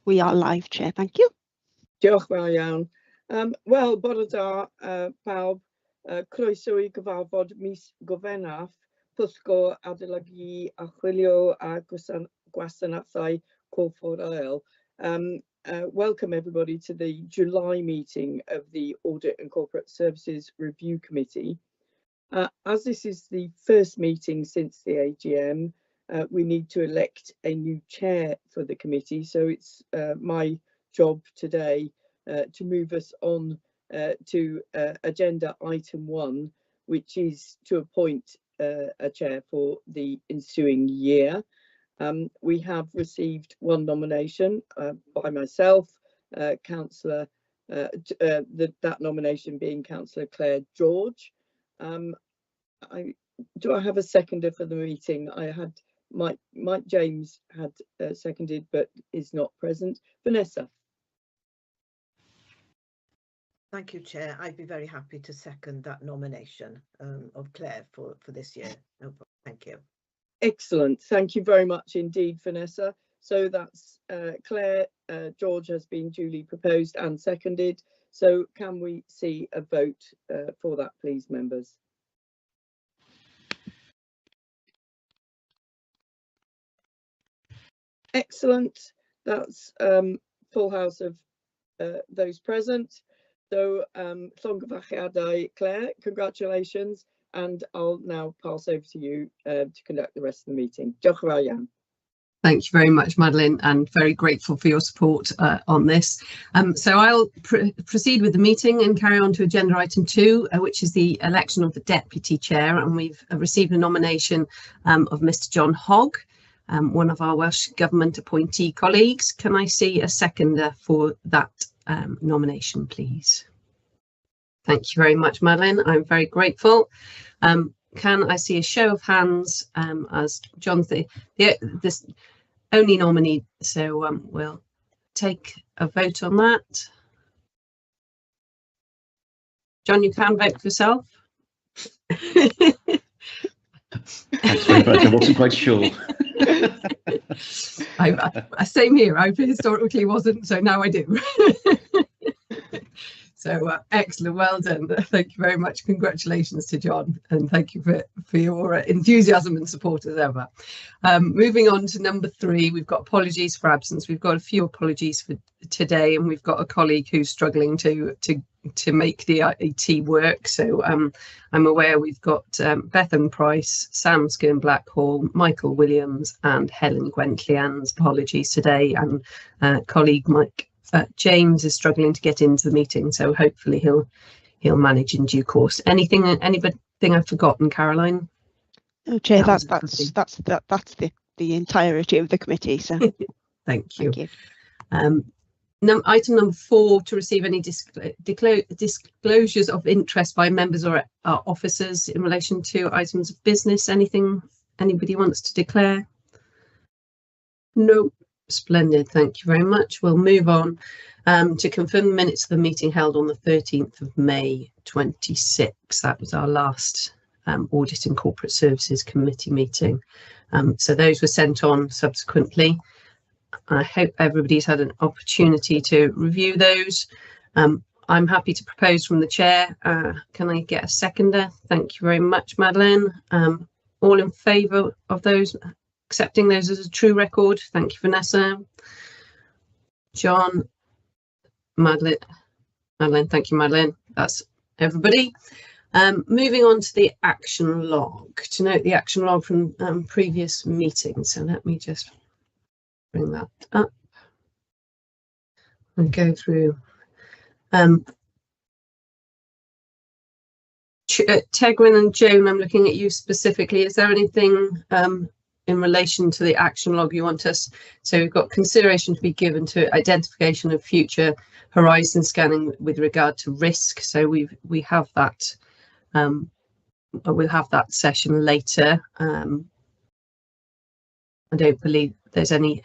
We are live, Chair. Thank you. Diolch fawr iawn. Wel, bore da pawb, croeso I gyfarfod mis Gorffennaf, pwllgo adolygu a chwilio a gwasanaethau Corffor Ail. Welcome everybody to the July meeting of the Audit and Corporate Services Review Committee. As this is the first meeting since the AGM, we need to elect a new chair for the committee, so it's my job today to move us on to agenda item 1, which is to appoint a chair for the ensuing year. We have received one nomination by myself, Councillor, that nomination being Councillor Claire George. Do I have a seconder for the meeting? I had Mike James had seconded but is not present. Vanessa. Thank you, Chair. I'd be very happy to second that nomination of Claire for this year. No problem. Thank you. Excellent. Thank you very much indeed, Vanessa. So that's Claire George has been duly proposed and seconded. So can we see a vote for that, please, members? Excellent. That's full house of those present. So llongyfarchiadau, Claire, congratulations, and I'll now pass over to you to conduct the rest of the meeting. Diolch yn fawr iawn. Thank you very much, Madeline, and very grateful for your support on this. So I'll proceed with the meeting and carry on to agenda item 2, which is the election of the deputy chair, and we've received a nomination of Mr. John Hogg, one of our Welsh Government appointee colleagues. Can I see a seconder for that nomination, please? Thank you very much, Madeline. I'm very grateful. Can I see a show of hands as John's this only nominee, so we'll take a vote on that. John, you can vote for yourself. Thanks very much. I wasn't quite sure. Same here. I historically wasn't, so now I do. So excellent, well done. Thank you very much. Congratulations to John, and thank you for your enthusiasm and support as ever. Moving on to number 3, we've got apologies for absence. We've got a few apologies for today, and we've got a colleague who's struggling to make the IT work. So I'm aware we've got Bethan Price, Sam Skern Blackhall, Michael Williams, and Helen Gwentlian's apologies today, and colleague Mike James is struggling to get into the meeting, so hopefully he'll manage in due course. Anything I've forgotten, Caroline? No, Chair, that's the entirety of the committee. So thank you. Thank you. Item number 4, to receive any disclosures of interest by members or officers in relation to items of business. Anything anybody wants to declare? No. Splendid, thank you very much. We'll move on to confirm the minutes of the meeting held on the 13th of May 26. That was our last Audit and Corporate Services Committee meeting. So those were sent on subsequently. I hope everybody's had an opportunity to review those. I'm happy to propose from the chair. Can I get a seconder? Thank you very much, Madeline. All in favour of those? Accepting those as a true record. Thank you, Vanessa. John, Madeline, thank you, Madeline. That's everybody. Moving on to the action log. To note the action log from previous meetings. So let me just bring that up and go through. Tegwyn and Joan, I'm looking at you specifically. Is there anything in relation to the action log you want us? So we've got consideration to be given to identification of future horizon scanning with regard to risk. So we have that. We'll have that session later. I don't believe there's any.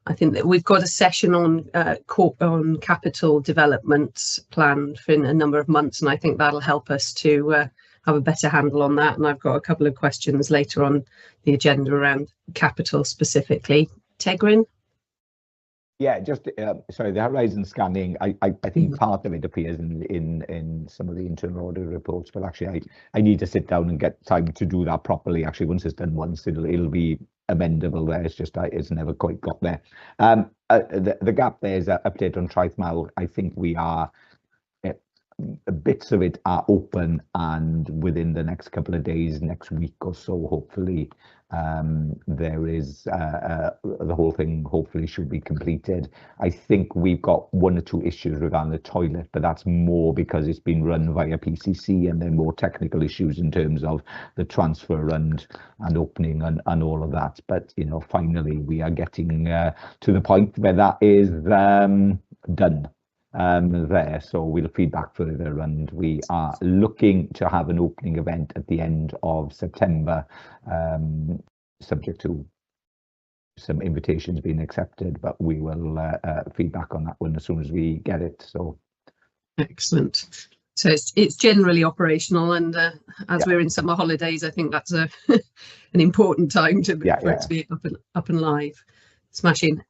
I think that we've got a session on capital development planned for in a number of months, and I think that'll help us to have a better handle on that. And I've got a couple of questions later on the agenda around capital specifically. Tegwyn? Yeah, just sorry, the horizon scanning. I think part of it appears in some of the internal audit reports, but actually I need to sit down and get time to do that properly. Actually, once it's done once, it'll be amendable there. It's just it's never quite got there. The gap there is an update on Traethmal. I think we are. Bits of it are open, and within the next couple of days, next week or so, hopefully, there is the whole thing hopefully should be completed. I think we've got 1 or 2 issues regarding the toilet, but that's more because it's been run via PCC, and then more technical issues in terms of the transfer and opening and all of that. But you know, finally we are getting to the point where that is done. There, so we'll feed back further, and we are looking to have an opening event at the end of September, subject to some invitations being accepted, but we will feed back on that one as soon as we get it. So excellent. So it's generally operational, and as we're in summer holidays, I think that's an important time for it to be up and live. Smashing.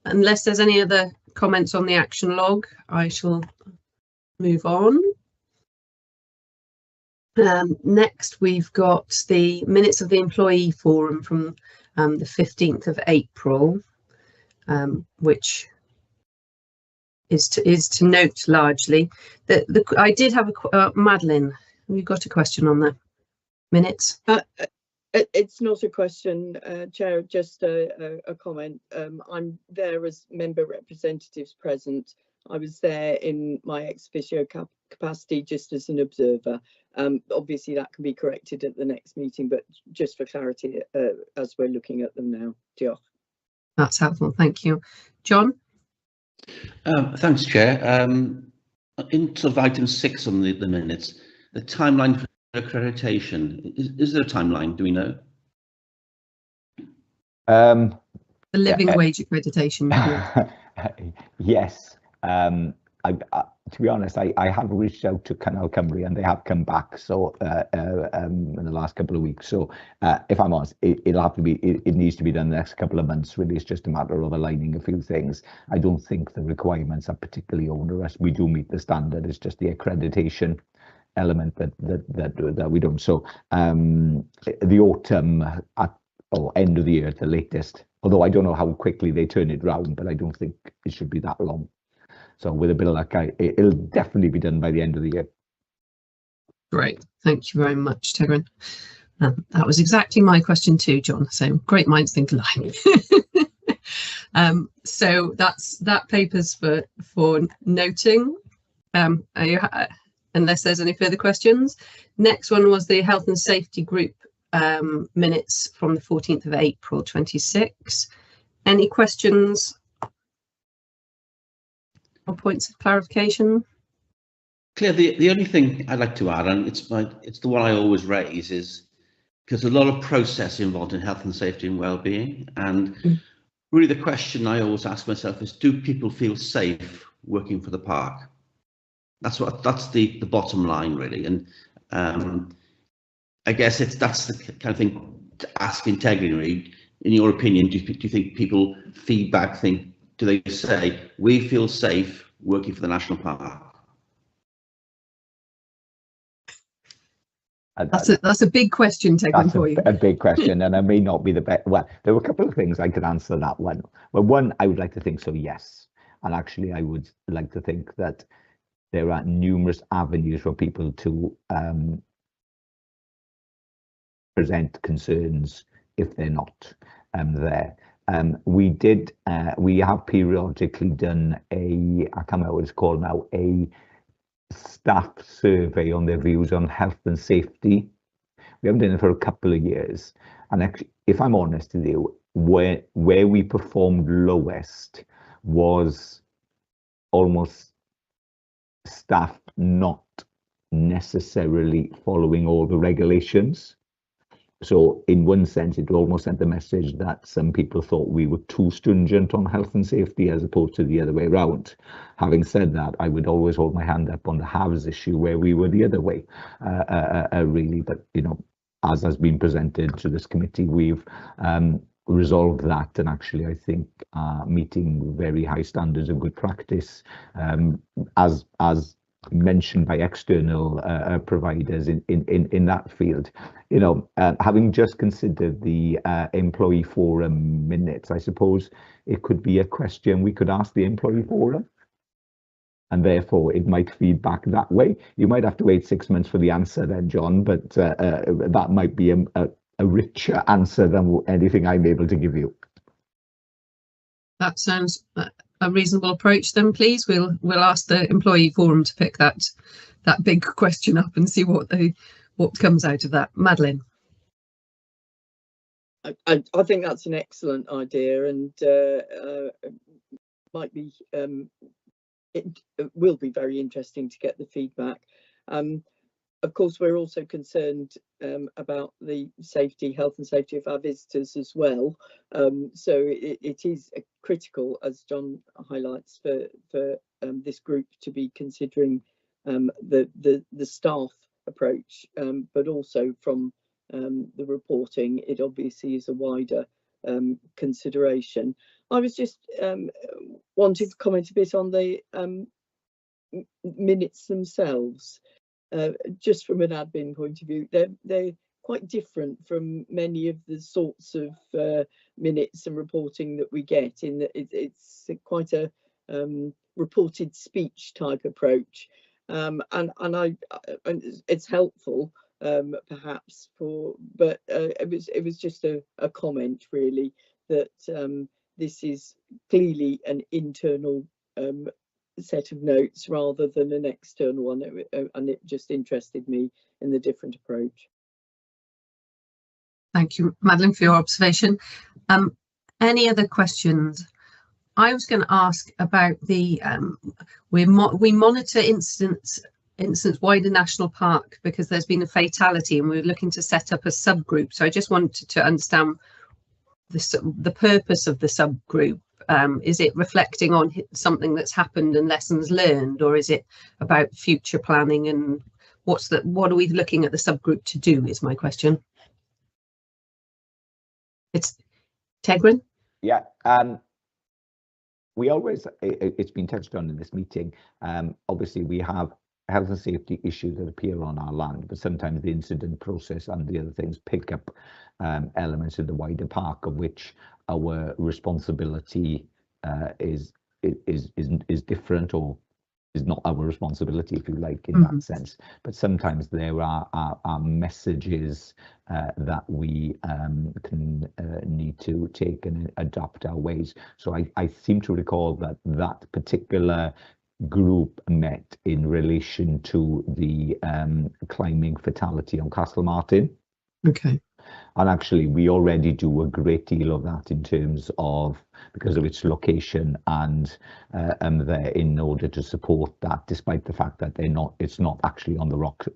Unless there's any other comments on the action log, I shall move on. Next, we've got the minutes of the employee forum from the 15th of April, which is to note largely that I did have Madeline, we've got a question on the minutes. It's not a question, Chair, just a comment. I'm there as member representatives present. I was there in my ex officio capacity just as an observer. Obviously that can be corrected at the next meeting, but just for clarity, as we're looking at them now. Diolch. That's helpful, thank you. John? Thanks, Chair. In sort of item 6 on the minutes, the timeline for accreditation, is there a timeline, do we know? The living wage accreditation. Yes. To be honest, I have reached out to Canal Cymru and they have come back. So in the last couple of weeks. So if I'm honest, it'll have to be. It needs to be done the next couple of months. Really, it's just a matter of aligning a few things. I don't think the requirements are particularly onerous. We do meet the standard. It's just the accreditation element that we don't. So the autumn or end of the year at the latest. Although I don't know how quickly they turn it round, but I don't think it should be that long. So with a bit of luck, it'll definitely be done by the end of the year. Great, thank you very much, Tegrin. That was exactly my question too, John. So great minds think alike. So that paper's for noting. Unless there's any further questions. Next one was the Health and Safety Group minutes from the 14th of April 26. Any questions or points of clarification? Claire, the only thing I'd like to add, and it's the one I always raise, is because a lot of process involved in health and safety and well-being, and really the question I always ask myself is, do people feel safe working for the park? That's the bottom line, really, and I guess that's the kind of thing to ask integrity. In your opinion, do you think people feedback do they say we feel safe working for the national park? That's a big question, Tegrin, for you. A big question, and I may not be the best. Well, there were a couple of things I could answer that one. Well, one, I would like to think so, yes, and actually, I would like to think that there are numerous avenues for people to present concerns if they're not there. We have periodically done I can't remember what it's called now, a staff survey on their views on health and safety. We haven't done it for a couple of years, and actually, if I'm honest with you, where we performed lowest was almost staff not necessarily following all the regulations. So in one sense, it almost sent the message that some people thought we were too stringent on health and safety as opposed to the other way around. Having said that, I would always hold my hand up on the halves issue where we were the other way, really. But, you know, as has been presented to this committee, we've resolve that, and actually I think meeting very high standards of good practice, as mentioned by external providers in that field. You know, having just considered the employee forum minutes, I suppose it could be a question we could ask the employee forum, and therefore it might feed back that way. You might have to wait 6 months for the answer then, John, but that might be a richer answer than anything I'm able to give you. That sounds a reasonable approach then, please. We'll ask the employee forum to pick that big question up and see what comes out of that. Madeline. I think that's an excellent idea, and might be it will be very interesting to get the feedback. Of course, we're also concerned about the health and safety of our visitors as well. So it is critical, as John highlights, for this group to be considering the staff approach, but also from the reporting, it obviously is a wider consideration. I was just wanting to comment a bit on the minutes themselves. Just from an admin point of view, they're quite different from many of the sorts of minutes and reporting that we get, in that it's quite a reported speech type approach, and it's helpful perhaps but it was just a comment really, that this is clearly an internal set of notes rather than an external one, and it just interested me in the different approach. Thank you, Madeline, for your observation. Any other questions? I was going to ask about the we monitor incidents wider national park because there's been a fatality, and we're looking to set up a subgroup. So I just wanted to understand the purpose of the subgroup. Is it reflecting on something that's happened and lessons learned, or is it about future planning, and what are we looking at the subgroup to do, is my question. It's Tegrin. Yeah, we always, it's been touched on in this meeting, obviously we have health and safety issues that appear on our land, but sometimes the incident process and the other things pick up elements of the wider park, of which our responsibility is different, or is not our responsibility, if you like, in that sense. But sometimes there are messages that we can need to take and adapt our ways. So I seem to recall that particular group met in relation to the climbing fatality on Castle Martin. Okay. And actually, we already do a great deal of that in terms of, because of its location, and there in order to support that, despite the fact that it's not actually on the rock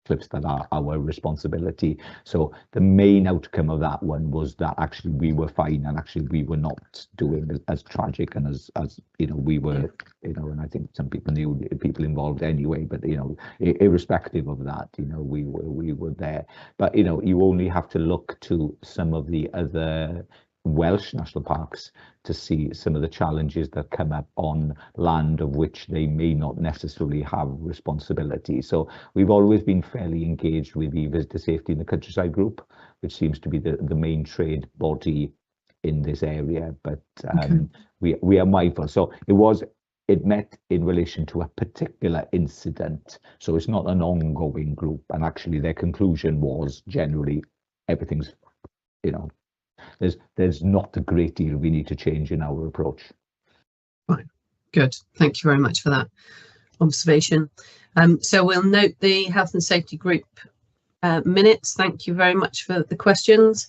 cliffs that are our responsibility. So the main outcome of that one was that actually we were fine, and actually we were not doing as tragic and as you know, we were, you know, and I think some people knew people involved anyway, but you know, irrespective of that, you know, we were there. But you know, you only have to look to some of the other Welsh national parks to see some of the challenges that come up on land of which they may not necessarily have responsibility. So we've always been fairly engaged with the Visitor Safety in the Countryside group, which seems to be the main trade body in this area. But we are mindful. So it met in relation to a particular incident. So it's not an ongoing group. And actually their conclusion was generally everything's, you know, there's not a great deal we need to change in our approach. Fine, good. Thank you very much for that observation. So we'll note the health and safety group minutes. Thank you very much for the questions.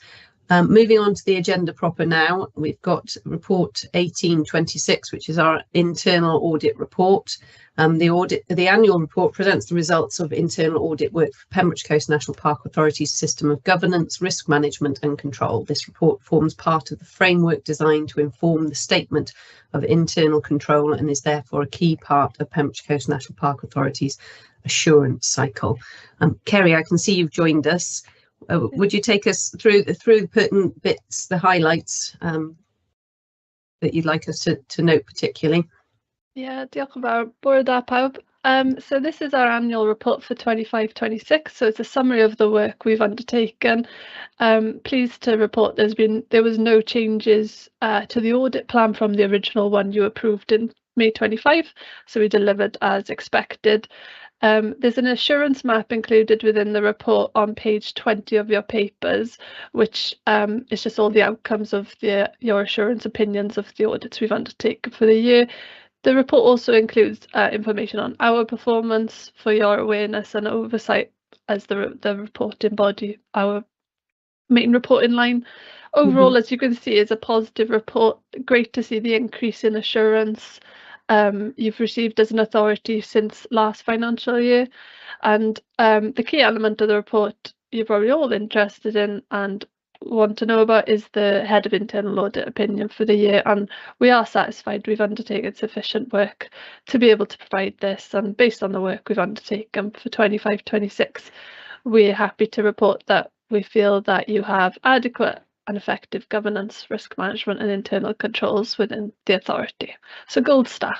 Moving on to the agenda proper now, we've got report 1826, which is our internal audit report. The annual report presents the results of internal audit work for Pembroke Coast National Park Authority's system of governance, risk management and control. This report forms part of the framework designed to inform the statement of internal control and is therefore a key part of Pembroke Coast National Park Authority's assurance cycle. Kerry, I can see you've joined us. would you take us through the pertinent bits, the highlights that you'd like us to note particularly? Yeah, diolch yn fawr. Bore da pawb. So this is our annual report for 25-26. So it's a summary of the work we've undertaken. Pleased to report there was no changes to the audit plan from the original one you approved in May 25. So we delivered as expected. There's an assurance map included within the report on page 20 of your papers, which is just all the outcomes of your assurance opinions of the audits we've undertaken for the year. The report also includes information on our performance for your awareness and oversight as the reporting body, our main reporting line. Overall, as you can see, is a positive report. Great to see the increase in assurance you've received as an authority since last financial year. And the key element of the report you're probably all interested in and want to know about is the head of internal audit opinion for the year, and we are satisfied we've undertaken sufficient work to be able to provide this, and based on the work we've undertaken for 25-26 we're happy to report that we feel that you have adequate and effective governance, risk management and internal controls within the authority. So gold star.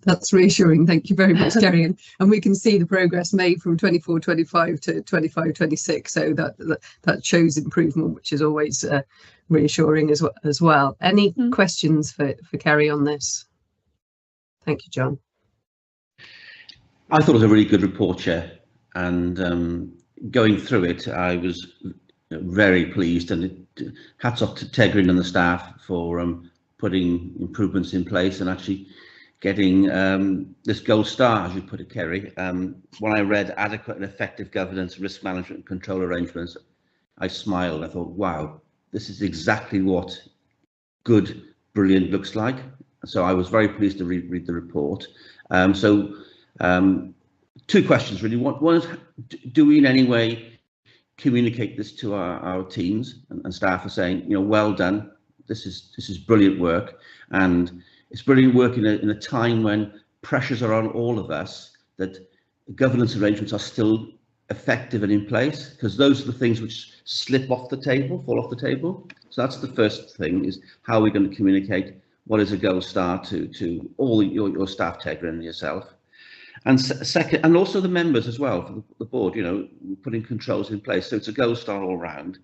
That's reassuring. Thank you very much, Kerry. And we can see the progress made from 24-25 to 25-26. So that shows improvement, which is always reassuring as well. Any questions for Kerry on this? Thank you, John. I thought it was a really good report, Chair, and going through it, I was very pleased, and hats off to Tegrin and the staff for putting improvements in place and actually getting this gold star, as you put it, Kerry. When I read adequate and effective governance, risk management and control arrangements, I smiled. I thought, wow, this is exactly what good, brilliant looks like. So I was very pleased to read the report. Two questions really. One is, do we in any way communicate this to our teams and staff are saying, you know, well done, this is brilliant work, and it's brilliant work in a time when pressures are on all of us, that governance arrangements are still effective and in place, because those are the things which slip off the table, fall off the table. So that's the first thing, is how we're going to communicate what is a gold star to all your staff, Tegra, and yourself. And second, and also the members as well, for the board, you know, putting controls in place. So it's a gold star all round.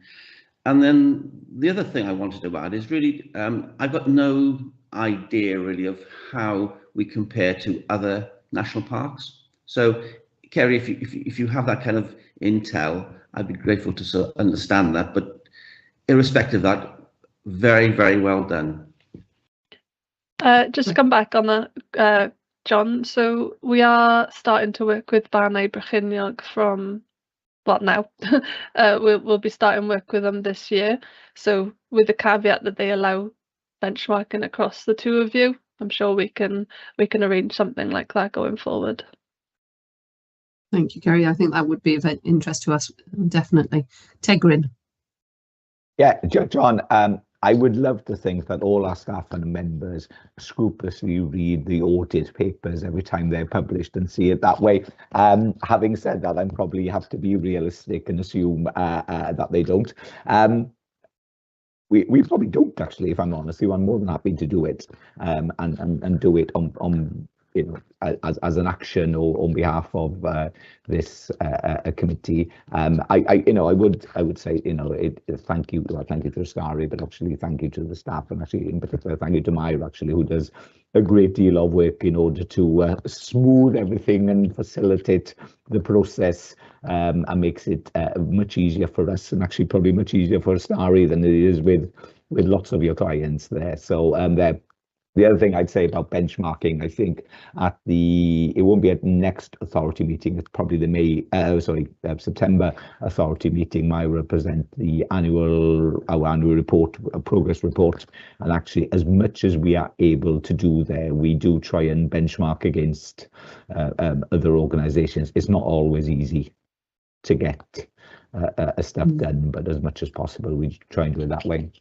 And then the other thing I wanted to add is really, I've got no idea really of how we compare to other national parks. So Kerry, if you have that kind of intel, I'd be grateful to sort of understand that. But irrespective of that, very, very well done. Just to come back on that, John, so we are starting to work with Banau Brycheiniog from, well, now. We'll be starting work with them this year. So with the caveat that they allow benchmarking across the two of you, I'm sure we can arrange something like that going forward. Thank you, Kerry. I think that would be of interest to us, definitely. Tegrin. Yeah, John, I would love to think that all our staff and members scrupulously read the audit papers every time they're published and see it that way. Having said that, I probably have to be realistic and assume that they don't. We probably don't, actually, if I'm honest. I'm more than happy to do it and do it on you know, as an action or on behalf of this committee. I would say, you know, thank you to Ascari, but actually thank you to the staff, and actually in particular thank you to Myra, actually, who does a great deal of work in order to smooth everything and facilitate the process, and makes it much easier for us, and actually probably much easier for Ascari than it is with lots of your clients there. So the other thing I'd say about benchmarking, I think it won't be at next authority meeting. It's probably the September authority meeting. Myra present our annual report, a progress report, and actually, as much as we are able to do there, we do try and benchmark against other organisations. It's not always easy to get a stuff done, but as much as possible, we try and do it that way.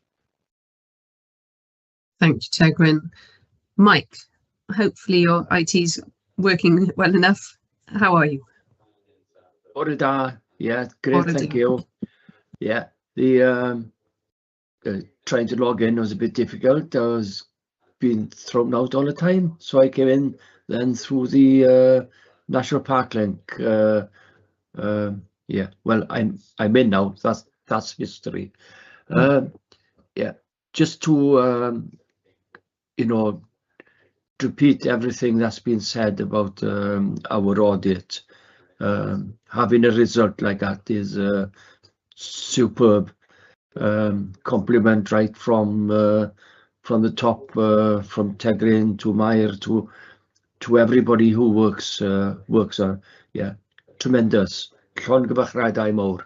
Thank you, Tegrin. Mike, hopefully your IT's working well enough. How are you? Bore da, Yeah, great, thank you. Yeah, the trying to log in was a bit difficult. I was being thrown out all the time, so I came in then through the National Park link. Yeah, well, I'm in now. That's history. Yeah, just to you know, repeat everything that's been said about our audit. Having a result like that is superb. Compliment right from the top, from Tegrin to Meyer to everybody who works on. Yeah, tremendous. Llongyfarchiadau mawr.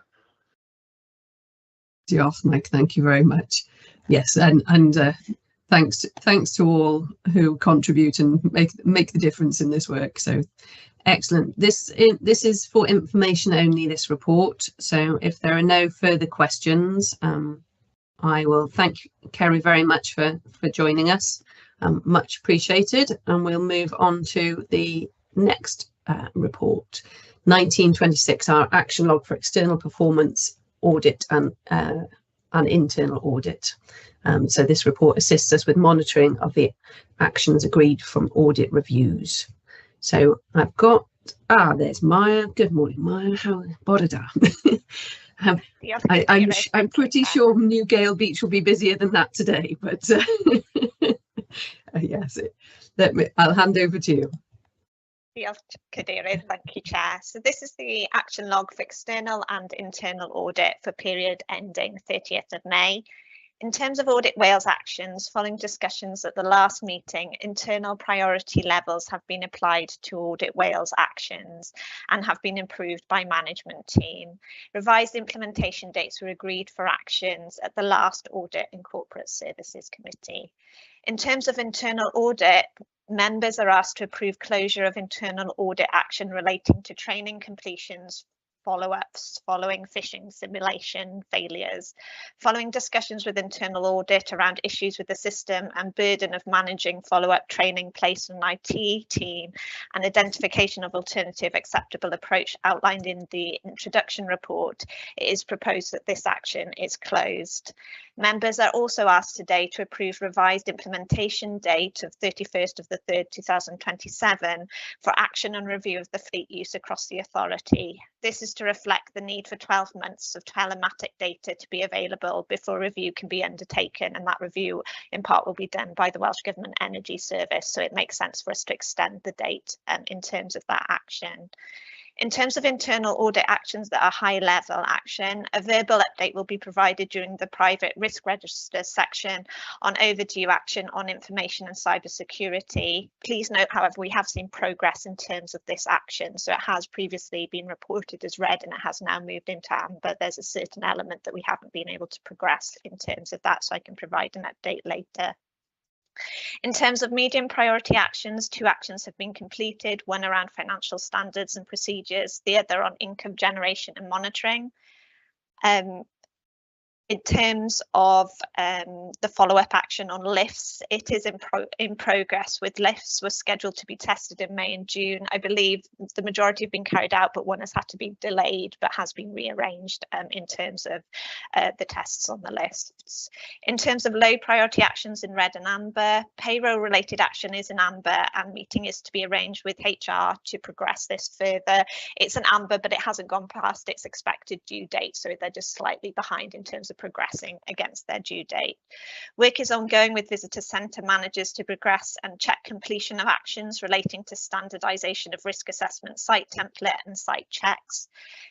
Diolch, Mike. Thank you very much. Yes, and thanks to all who contribute and make the difference in this work. So excellent. This is for information only, this report. So if there are no further questions, I will thank Kerry very much for joining us. Much appreciated. And we'll move on to the next report, 1926, our action log for external performance audit and internal audit. So this report assists us with monitoring of the actions agreed from audit reviews. So I've got, there's Maya. Good morning, Maya. How bore da? I'm pretty sure New Gale Beach will be busier than that today, but yes, I'll hand over to you. Thank you, Chair. So this is the action log for external and internal audit for period ending 30th of May. In terms of Audit Wales actions, following discussions at the last meeting, internal priority levels have been applied to Audit Wales actions and have been improved by management team. Revised implementation dates were agreed for actions at the last Audit and Corporate Services Committee. In terms of internal audit, members are asked to approve closure of internal audit action relating to training completions, follow-ups following phishing simulation failures, following discussions with internal audit around issues with the system and burden of managing follow-up training placed on IT team, and identification of alternative acceptable approach outlined in the introduction report. It is proposed that this action is closed. Members are also asked today to approve revised implementation date of 31st of the 3rd 2027 for action and review of the fleet use across the authority. This is to reflect the need for 12 months of telematic data to be available before review can be undertaken, and that review in part will be done by the Welsh Government Energy Service, so it makes sense for us to extend the date in terms of that action. In terms of internal audit actions that are high level action, a verbal update will be provided during the private risk register section on overdue action on information and cyber security. Please note, however, we have seen progress in terms of this action. So it has previously been reported as red and it has now moved into amber. There's a certain element that we haven't been able to progress in terms of that, so I can provide an update later. In terms of medium priority actions, 2 actions have been completed, one around financial standards and procedures, the other on income generation and monitoring. In terms of the follow-up action on lifts, it is in progress, with lifts were scheduled to be tested in May and June. I believe the majority have been carried out, but one has had to be delayed, but has been rearranged in terms of the tests on the lifts. In terms of low priority actions in red and amber, payroll related action is in amber and meeting is to be arranged with HR to progress this further. It's an amber, but it hasn't gone past its expected due date, so they're just slightly behind in terms of progressing against their due date. Work is ongoing with visitor centre managers to progress and check completion of actions relating to standardisation of risk assessment, site template and site checks.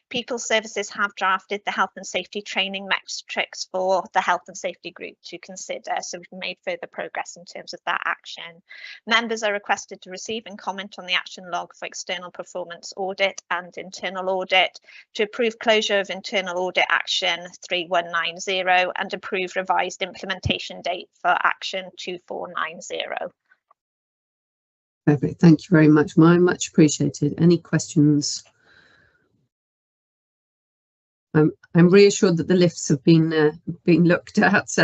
People Services have drafted the health and safety training metrics for the health and safety group to consider, so we've made further progress in terms of that action. Members are requested to receive and comment on the action log for external performance audit and internal audit, to approve closure of internal audit action 3190 and approve revised implementation date for action 2490. Perfect. Thank you very much, Maya. Much appreciated. Any questions? I'm reassured that the lifts have been looked at,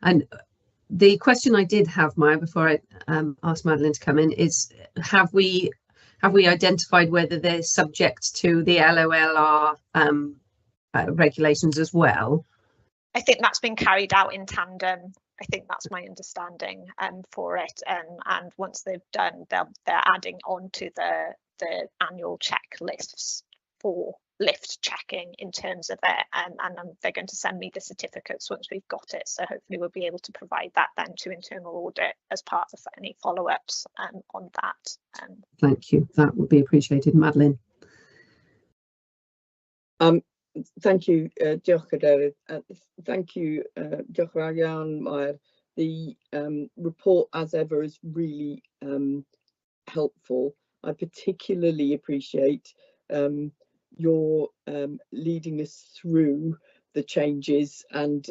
and the question I did have, Maya, before I asked Madeleine to come in, is have we have we identified whether they're subject to the LOLR regulations as well? I think that's been carried out in tandem. I think that's my understanding for it. And once they've done, they're adding on to the annual checklists for lift checking in terms of it, and they're going to send me the certificates once we've got it, so hopefully we'll be able to provide that then to internal audit as part of any follow-ups on that. Thank you, that would be appreciated. Madeline. Thank you, diolch Cadeirydd. Thank you, diolch yn fawr iawn, Mair. The report, as ever, is really helpful. I particularly appreciate your leading us through the changes and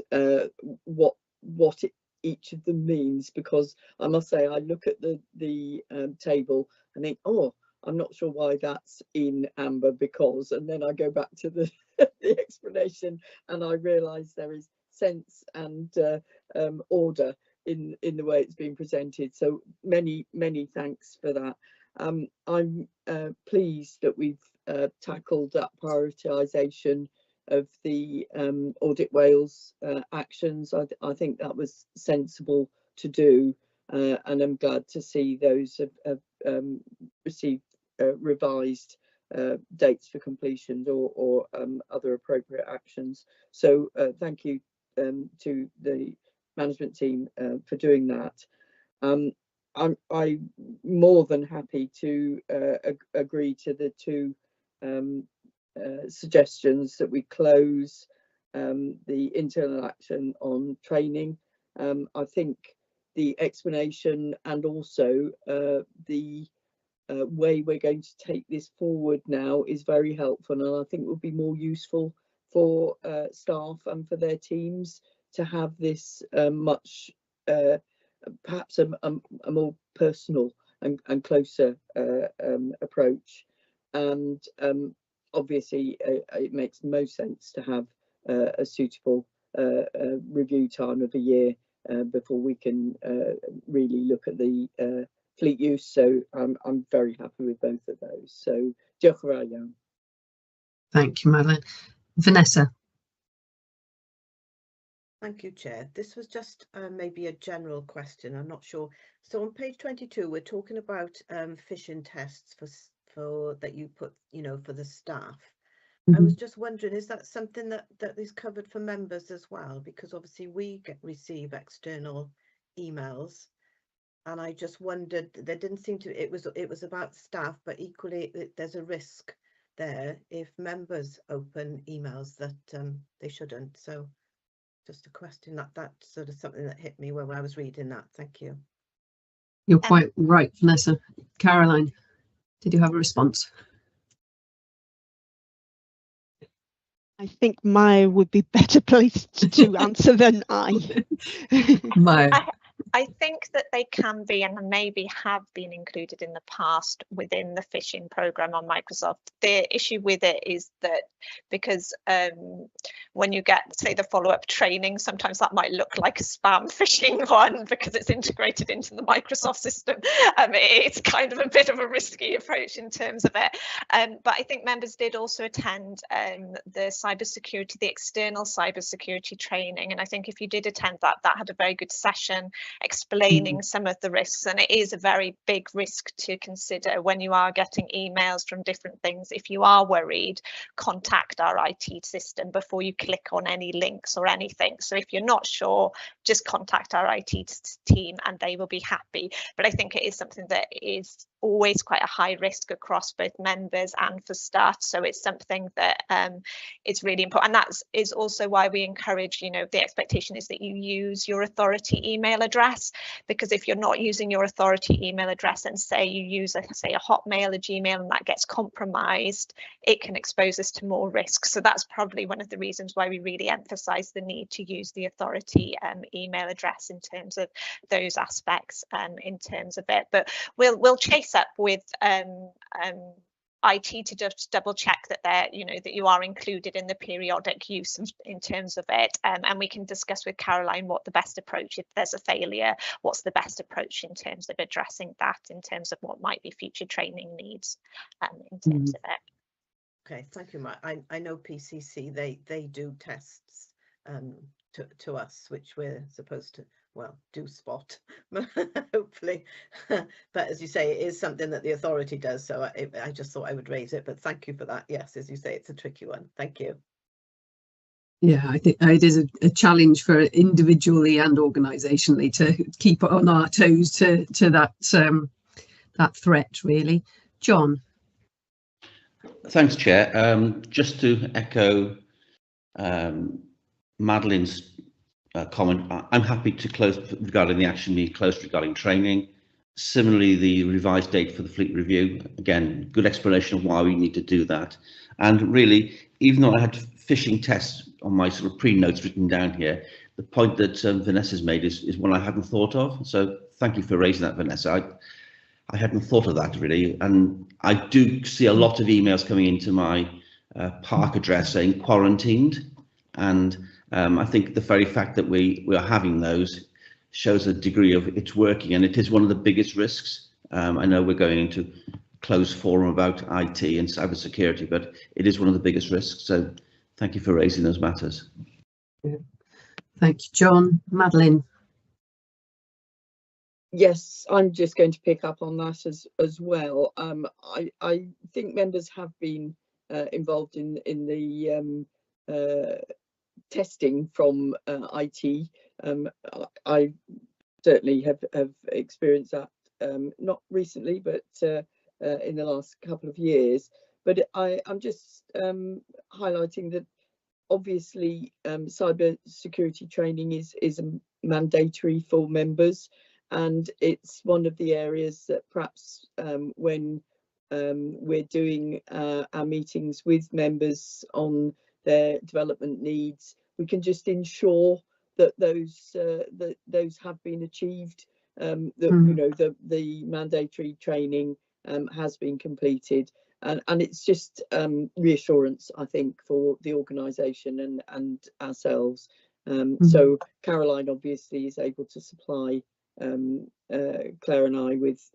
what each of them means, because I must say I look at the table and think, oh, I'm not sure why that's in amber because, and then I go back to the the explanation and I realise there is sense and order in the way it's been presented. So many thanks for that. I'm pleased that we've tackled that prioritisation of the Audit Wales actions. I think that was sensible to do, and I'm glad to see those have received revised dates for completions or other appropriate actions. So thank you to the management team for doing that. I'm more than happy to agree to the two suggestions that we close the internal action on training. I think the explanation and also the way we're going to take this forward now is very helpful, and I think will be more useful for staff and for their teams to have this much perhaps a more personal and closer approach. And obviously it makes most sense to have a suitable review time of a year before we can really look at the fleet use. So I'm very happy with both of those. So diolch yn fawr iawn. Thank you, Madeline. Vanessa. Thank you, Chair. This was just maybe a general question. I'm not sure. So on page 22, we're talking about phishing tests for that you put, for the staff. I was just wondering, is that something that is covered for members as well? Because obviously we receive external emails, and I just wondered, there didn't seem to, it was about staff, but equally there's a risk there if members open emails that they shouldn't. So just a question that's sort of something that hit me when I was reading that. Thank you. You're quite right, Vanessa. Caroline, did you have a response? I think Maya would be better placed to answer than I. Maya. I think that they can be and maybe have been included in the past within the phishing program on Microsoft. The issue with it is that because when you get, say, the follow-up training, sometimes that might look like a spam phishing one because it's integrated into the Microsoft system. It's kind of a bit of a risky approach in terms of it. But I think members did also attend the cybersecurity, the external cybersecurity training. And I think if you did attend that had a very good session explaining some of the risks, and it is a very big risk to consider when you are getting emails from different things. If you are worried, contact our IT system before you click on any links or anything. So if you're not sure, just contact our IT team and they will be happy. But I think it is something that is always quite a high risk across both members and for staff, so it's something that is really important, and that is also why we encourage, the expectation is that you use your authority email address, because if you're not using your authority email address and say you use a Hotmail, a Gmail, and that gets compromised, it can expose us to more risks. So that's probably one of the reasons why we really emphasize the need to use the authority email address in terms of those aspects in terms of it. But we'll chase up with IT to just double check that they're, that you are included in the periodic use in terms of it, and we can discuss with Caroline what the best approach, if there's a failure, what's the best approach in terms of addressing that, in terms of what might be future training needs in terms of it. Okay, thank you, Mark. I know PCC, they do tests to us, which we're supposed to, well, do spot, hopefully. But as you say, it is something that the authority does, so I just thought I would raise it, but thank you for that. Yes, as you say, it's a tricky one. Thank you. Yeah, I think it is a challenge for individually and organisationally to keep on our toes to that threat, really. John. Thanks, Chair. Just to echo Madeline's comment, I'm happy to close regarding the action need close regarding training. Similarly, the revised date for the fleet review, again, good explanation of why we need to do that. And really, even though I had phishing tests on my sort of pre-notes written down here, the point that Vanessa's made is one I hadn't thought of. So thank you for raising that, Vanessa. I hadn't thought of that really, and I do see a lot of emails coming into my park address saying quarantined, and I think the very fact that we are having those shows a degree of it's working, and it is one of the biggest risks. I know we're going into closed forum about IT and cybersecurity, but it is one of the biggest risks. So thank you for raising those matters. Thank you, John. Madeline. Yes, I'm just going to pick up on that as well. I think members have been involved in the testing from IT. I certainly have experienced that, not recently, but in the last couple of years. But I'm just highlighting that obviously cyber security training is mandatory for members. And it's one of the areas that perhaps when we're doing our meetings with members on their development needs, we can just ensure that those have been achieved, that the mandatory training has been completed. And it's just reassurance, I think, for the organisation and ourselves. So Caroline obviously is able to supply Claire and I with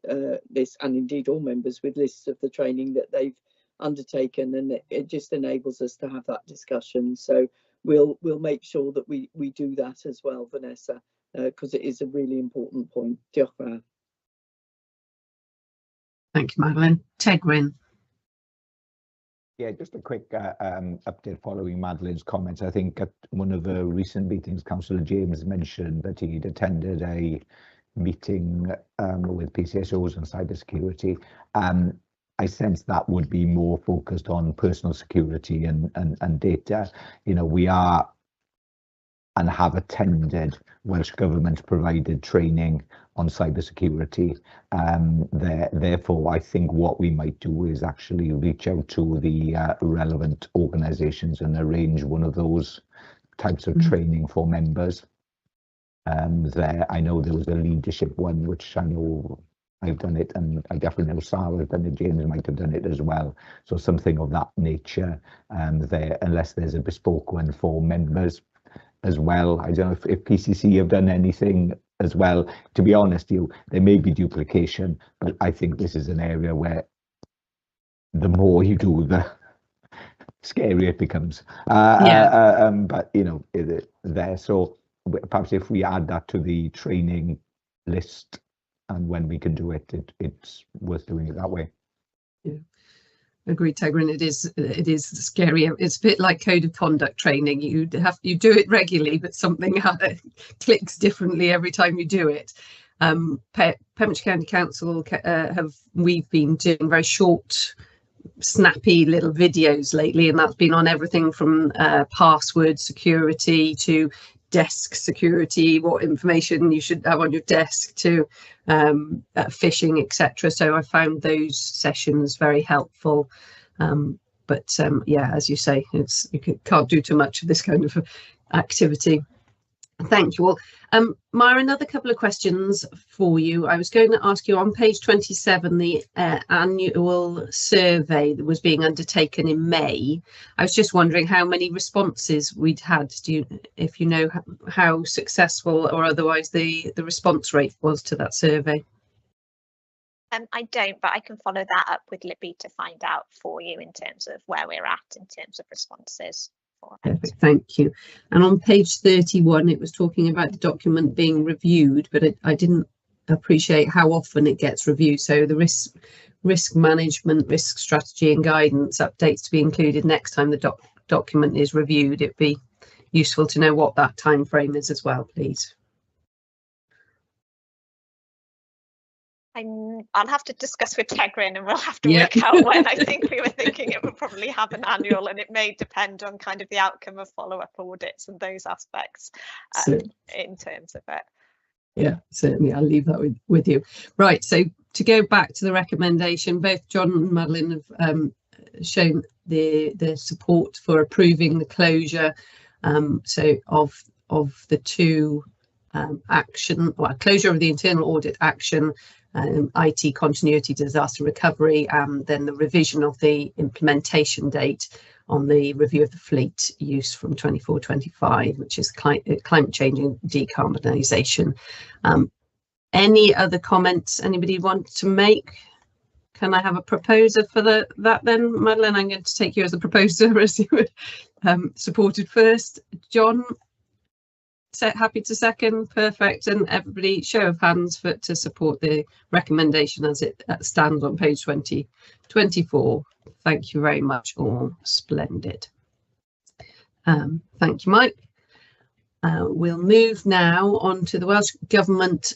this, and indeed all members, with lists of the training that they've undertaken, and it just enables us to have that discussion. So we'll make sure that we do that as well, Vanessa, because it is a really important point. Diolch yn fawr. Thank you, Madeline. Tegwyn. Yeah, just a quick update following Madeline's comments. I think at one of the recent meetings, Councillor James mentioned that he'd attended a meeting with PCSOs and cybersecurity. I sense that would be more focused on personal security and data. You know, we are and have attended Welsh Government provided training on cybersecurity. Therefore, I think what we might do is actually reach out to the relevant organisations and arrange one of those types of training for members. I know there was a leadership one, which I know I've done it, and I definitely know Sarah has done it, James might have done it as well. So something of that nature there, unless there's a bespoke one for members as well. I don't know if PCC have done anything as well. To be honest, there may be duplication, but I think this is an area where the more you do, the scarier it becomes. But you know, there. So perhaps if we add that to the training list, and when we can do it, it's worth doing it that way. Yeah. Agreed, Tegwyn. It is scary. It's a bit like code of conduct training. You do it regularly, but something clicks differently every time you do it. Pembrokeshire County Council we've been doing very short, snappy little videos lately, and that's been on everything from password security to desk security, what information you should have on your desk, to phishing, etc. So I found those sessions very helpful. Yeah, as you say, you can't do too much of this kind of activity. Thank you all. Maya, another couple of questions for you. I was going to ask you on page 27, the annual survey that was being undertaken in May. I was just wondering how many responses we'd had. If you know how successful or otherwise the response rate was to that survey? I don't, but I can follow that up with Libby to find out for you in terms of where we're at in terms of responses. Perfect, thank you. And on page 31, it was talking about the document being reviewed, but I didn't appreciate how often it gets reviewed. So the risk management, risk strategy and guidance updates to be included next time the document is reviewed. It'd be useful to know what that time frame is as well, please. I'll have to discuss with Tegrin and we'll have to work out when. I think we were thinking it would probably have an annual, and it may depend on kind of the outcome of follow-up audits and those aspects in terms of it. Yeah, certainly. I'll leave that with you. Right, so to go back to the recommendation, both John and Madeline have shown the support for approving the closure so of the two closure of the internal audit action, IT continuity, disaster recovery, and then the revision of the implementation date on the review of the fleet use from 24-25, which is climate change and decarbonisation. Any other comments anybody wants to make? Can I have a proposer for that then? Madeline, I'm going to take you as a proposer as you were supported first. John? Happy to second. Perfect. And everybody, show of hands to support the recommendation as it stands on page 24. Thank you very much, all. Splendid. Thank you, Mike. We'll move now on to the Welsh Government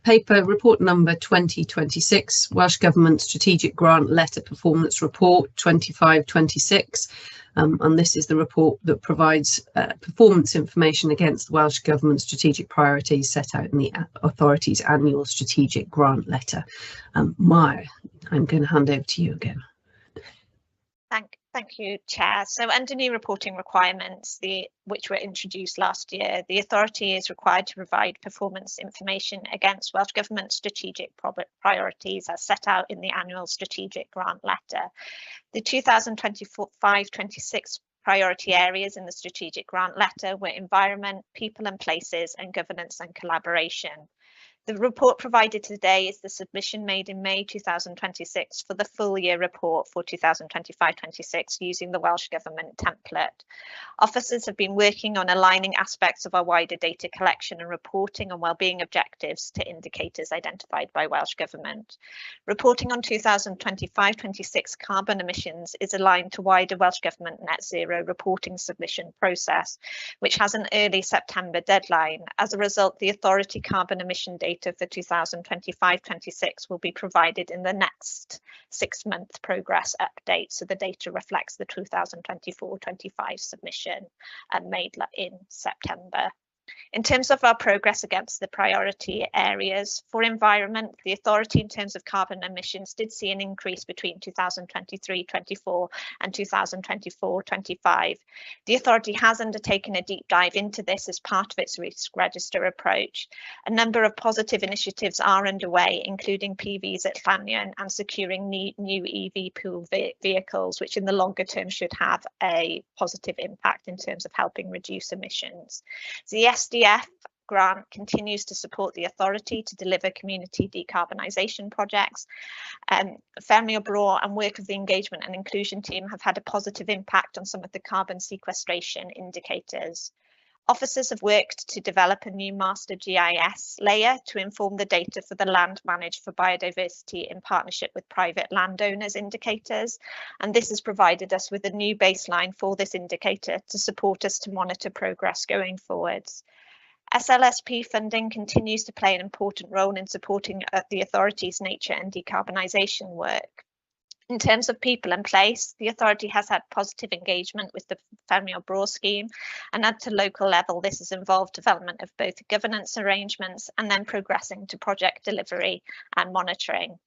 paper report number 2026, Welsh Government Strategic Grant Letter Performance Report 25-26. And this is the report that provides performance information against the Welsh Government strategic priorities set out in the authority's annual strategic grant letter. Maya, I'm going to hand over to you again. Thank you, Chair. So under new reporting requirements, which were introduced last year, the authority is required to provide performance information against Welsh Government strategic priorities as set out in the annual strategic grant letter. The 2025-26 priority areas in the strategic grant letter were environment, people and places, and governance and collaboration. The report provided today is the submission made in May 2026 for the full year report for 2025-26 using the Welsh Government template. Officers have been working on aligning aspects of our wider data collection and reporting on wellbeing objectives to indicators identified by Welsh Government. Reporting on 2025-26 carbon emissions is aligned to wider Welsh Government net zero reporting submission process, which has an early September deadline. As a result, the authority carbon emission data for 2025-26 will be provided in the next 6-month progress update. So the data reflects the 2024-25 submission made in September. In terms of our progress against the priority areas, for environment, the authority in terms of carbon emissions did see an increase between 2023-24 and 2024-25. The authority has undertaken a deep dive into this as part of its risk register approach. A number of positive initiatives are underway, including PVs at Llannion and securing new EV pool vehicles, which in the longer term should have a positive impact in terms of helping reduce emissions. The SDF grant continues to support the authority to deliver community decarbonisation projects. Ffermio Bro and work of the engagement and inclusion team have had a positive impact on some of the carbon sequestration indicators. Officers have worked to develop a new master GIS layer to inform the data for the land managed for biodiversity in partnership with private landowners indicators. And this has provided us with a new baseline for this indicator to support us to monitor progress going forwards. SLSP funding continues to play an important role in supporting the authority's nature and decarbonisation work. In terms of people and place, the authority has had positive engagement with the Ffermio Bro scheme, and at a local level, this has involved development of both governance arrangements and then progressing to project delivery and monitoring.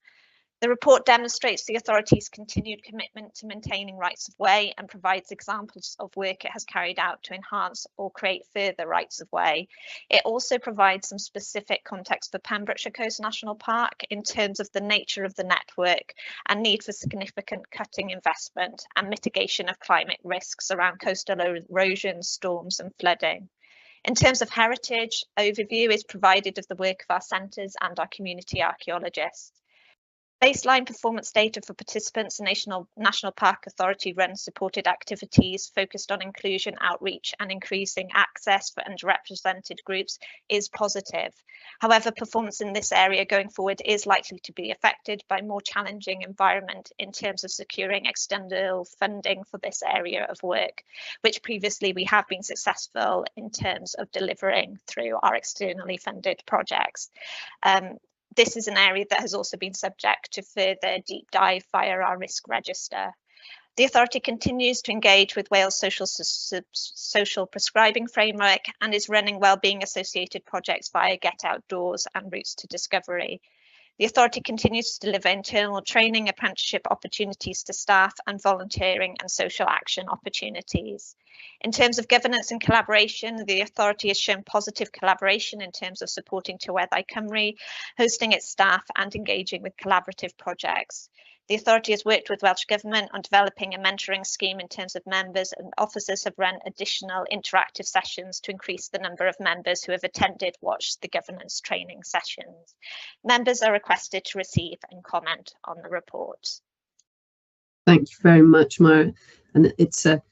The report demonstrates the authority's continued commitment to maintaining rights of way and provides examples of work it has carried out to enhance or create further rights of way. It also provides some specific context for Pembrokeshire Coast National Park in terms of the nature of the network and need for significant cutting investment and mitigation of climate risks around coastal erosion, storms and flooding. In terms of heritage, overview is provided of the work of our centres and our community archaeologists. Baseline performance data for participants in National Park Authority run supported activities focused on inclusion, outreach and increasing access for underrepresented groups is positive. However, performance in this area going forward is likely to be affected by more challenging environment in terms of securing external funding for this area of work, which previously we have been successful in terms of delivering through our externally funded projects. This is an area that has also been subject to further deep dive via our risk register. The authority continues to engage with Wales social prescribing framework and is running wellbeing associated projects via Get Outdoors and Routes to Discovery. The authority continues to deliver internal training, apprenticeship opportunities to staff and volunteering and social action opportunities. In terms of governance and collaboration, the authority has shown positive collaboration in terms of supporting Tyweddau Cymru, hosting its staff and engaging with collaborative projects. The authority has worked with Welsh Government on developing a mentoring scheme in terms of members, and officers have run additional interactive sessions to increase the number of members who have attended, watched the governance training sessions. Members are requested to receive and comment on the report. Thank you very much, Mara. And it's a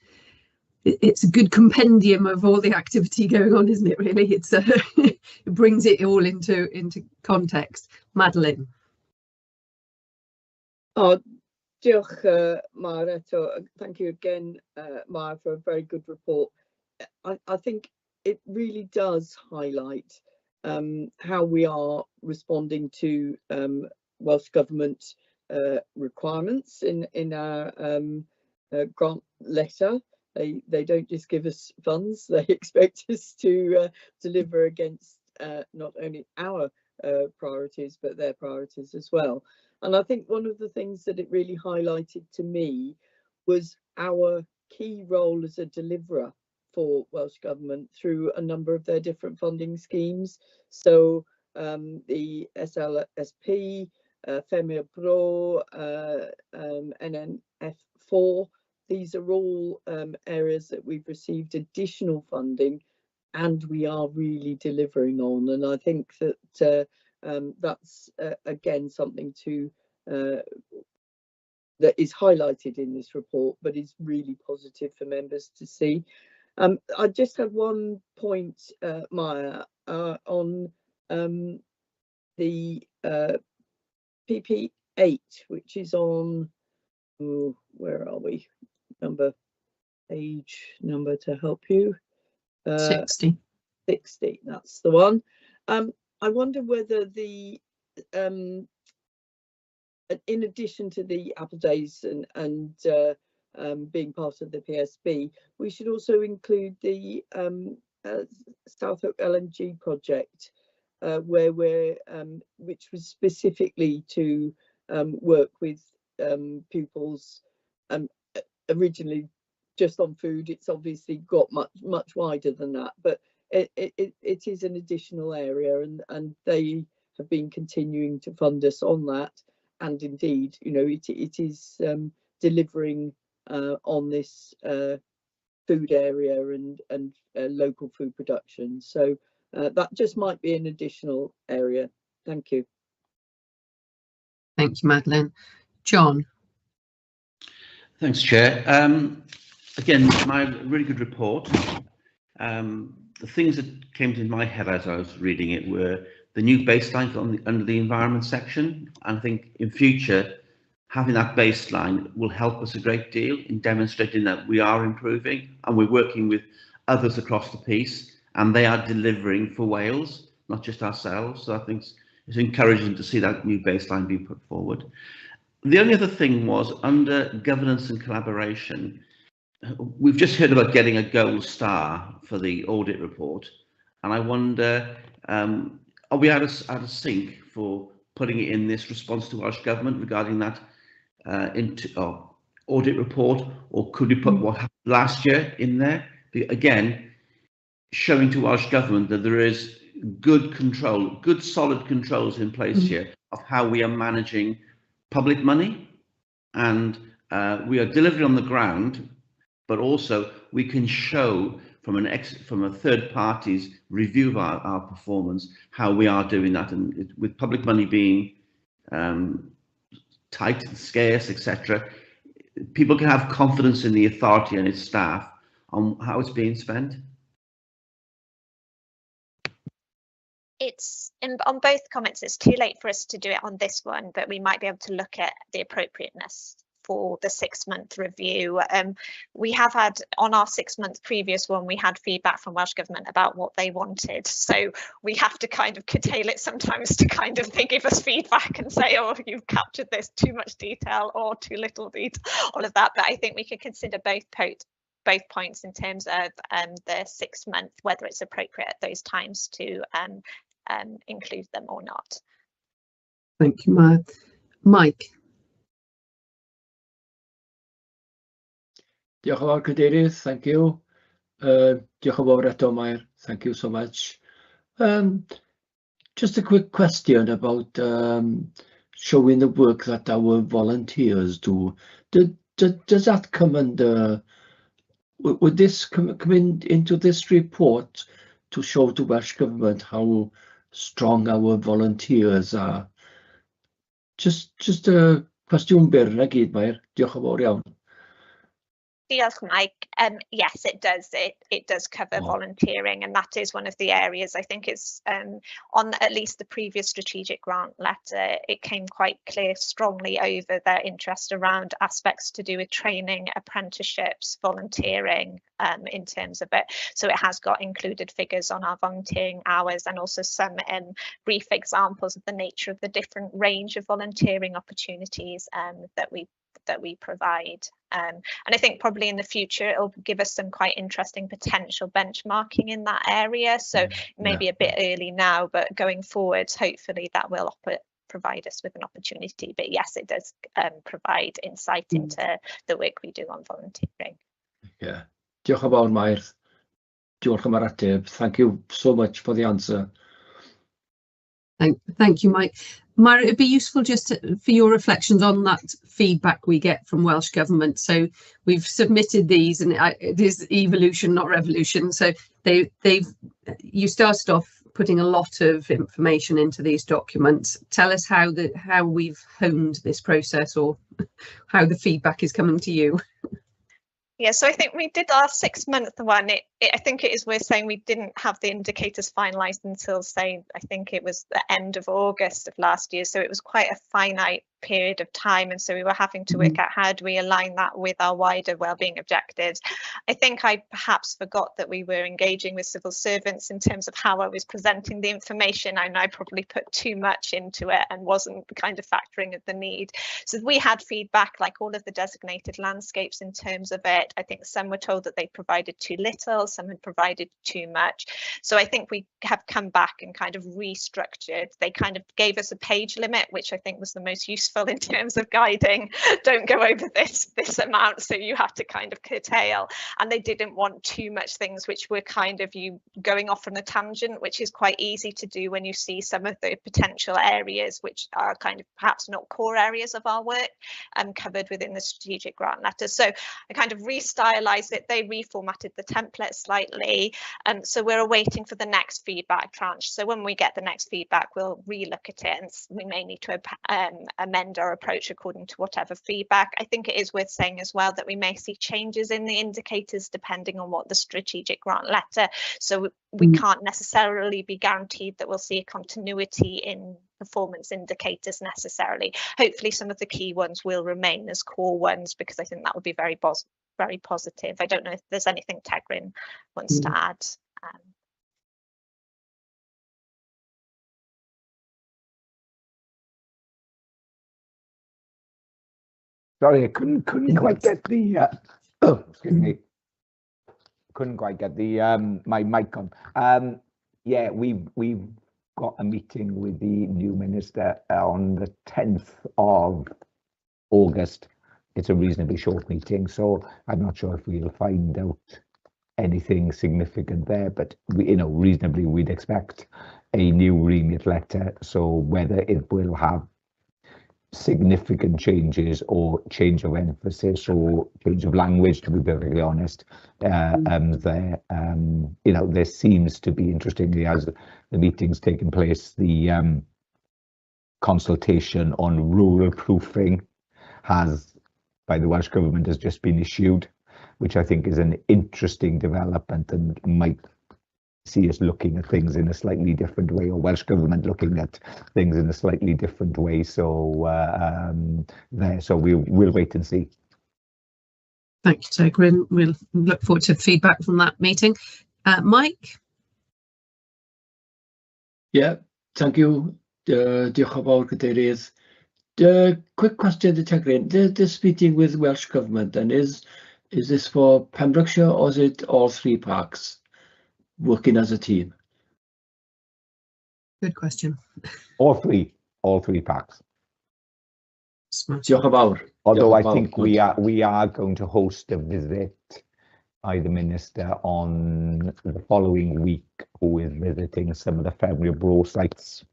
good compendium of all the activity going on, isn't it? Really, it brings it all into context. Madeline. Oh, diolch, Mara. Thank you again, Mara, for a very good report. I think it really does highlight how we are responding to Welsh Government requirements in our grant letter. They don't just give us funds, they expect us to deliver against not only our priorities, but their priorities as well. And I think one of the things that it really highlighted to me was our key role as a deliverer for Welsh Government through a number of their different funding schemes. So the SLSP, Femia Bro, NNF4, these are all areas that we've received additional funding and we are really delivering on. And I think that that's again something to that is highlighted in this report, but is really positive for members to see. I just have one point, Maya, on the PP8, which is on, where are we? Page number to help you. 60. 60, that's the one. I wonder whether the in addition to the Apple Days and being part of the PSB, we should also include the Southhook LNG project, where we're which was specifically to work with pupils, originally just on food. It's obviously got much wider than that, but it is an additional area, and they have been continuing to fund us on that. And indeed, you know, it is delivering on this food area and local food production. So that just might be an additional area. Thank you. Thank you, Madeline. John. Thanks, Chair. Again, my really good report. The things that came to my head as I was reading it were the new baselines under the environment section. And I think in future, having that baseline will help us a great deal in demonstrating that we are improving, and we're working with others across the piece, and they are delivering for Wales, not just ourselves. So I think it's encouraging to see that new baseline being put forward. The only other thing was under governance and collaboration. We've just heard about getting a gold star for the audit report, and I wonder, are we out of sync for putting it in this response to Welsh Government regarding that audit report, or could we put what happened last year in there? Again, showing to Welsh Government that there is good control, good solid controls in place here of how we are managing public money, and we are delivering on the ground, but also we can show from a third party's review of our performance how we are doing that, and with public money being tight and scarce, etc., people can have confidence in the authority and its staff on how it's being spent. It's on both comments, it's too late for us to do it on this one, but we might be able to look at the appropriateness for the 6-month review. We have had, on our 6-month previous one, we had feedback from Welsh Government about what they wanted. So we have to kind of curtail it sometimes to kind of, they give us feedback and say, oh, you've captured this too much detail or too little detail, all of that. But I think we could consider both points in terms of the 6-month, whether it's appropriate at those times to include them or not. Thank you, Maya. Mike. Diolch yn fawr, Cadeirydd, thank you. Diolch yn fawr eto, Mair, thank you so much. Just a quick question about showing the work that our volunteers do. Does that come under, would this come into this report to show to Welsh Government how strong our volunteers are? Just a cwestiwn byr na gyd, Mair. Diolch yn fawr iawn. Diolch, Mike. Yes, it does. It does cover volunteering, and that is one of the areas I think is on at least the previous strategic grant letter. It came quite clear strongly over their interest around aspects to do with training, apprenticeships, volunteering in terms of it. So it has got included figures on our volunteering hours, and also some brief examples of the nature of the different range of volunteering opportunities that we provide. And I think probably in the future it'll give us some quite interesting potential benchmarking in that area. So maybe a bit early now, but going forwards, hopefully that will provide us with an opportunity. But yes, it does provide insight into the work we do on volunteering. Yeah. Diolch yn fawr, Mair. Diolch am yr ateb. Thank you so much for the answer. Thank you, Mike. Mara, it'd be useful just for your reflections on that feedback we get from Welsh Government. So we've submitted these, and it is evolution, not revolution. So you started off putting a lot of information into these documents. Tell us how we've honed this process, or how the feedback is coming to you. Yeah, so I think we did our 6-month one. I think it is worth saying we didn't have the indicators finalised until, say, I think it was the end of August of last year. So it was quite a finite period of time, and so we were having to work out how do we align that with our wider wellbeing objectives. I think I perhaps forgot that we were engaging with civil servants in terms of how I was presenting the information, and I probably put too much into it and wasn't kind of factoring the need. So we had feedback, like all of the designated landscapes in terms of it. I think some were told that they provided too little, some had provided too much. So I think we have come back and kind of restructured. They kind of gave us a page limit, which I think was the most useful in terms of guiding. Don't go over this amount, so you have to kind of curtail. And they didn't want too much things which were kind of you going off on a tangent, which is quite easy to do when you see some of the potential areas which are kind of perhaps not core areas of our work covered within the strategic grant letter. So I kind of restylized it. They reformatted the template slightly, so we're awaiting for the next feedback tranche. So when we get the next feedback, we'll relook at it, and we may need to amend our approach according to whatever feedback. I think it is worth saying as well that we may see changes in the indicators depending on what the strategic grant letter. So we can't necessarily be guaranteed that we'll see a continuity in performance indicators necessarily. Hopefully some of the key ones will remain as core ones, because I think that would be very positive. I don't know if there's anything Tegrin wants to add. Sorry, I couldn't quite get the excuse me. Couldn't quite get the my mic on. Yeah, we've got a meeting with the new minister on the 10th of August. It's a reasonably short meeting, so I'm not sure if we'll find out anything significant there, but reasonably we'd expect a new remit letter. So whether it will have significant changes or change of emphasis or change of language, to be perfectly honest, there seems to be, interestingly, as the meeting's taking place, the consultation on rural proofing by the Welsh Government has just been issued, which I think is an interesting development and might see us looking at things in a slightly different way, or Welsh Government looking at things in a slightly different way. So we'll wait and see. Thank you, Togrin. We'll look forward to feedback from that meeting. Mike? Yeah, thank you. Diolch yn fawr, Cadeirydd. Quick question to Togrin. This meeting with Welsh Government, and is this for Pembrokeshire or is it all 3 parks working as a team? Good question. All three parks. Diolch yn fawr. Although I think we are going to host a visit by the minister on the following week, who is visiting some of the Fenrir Bro sites.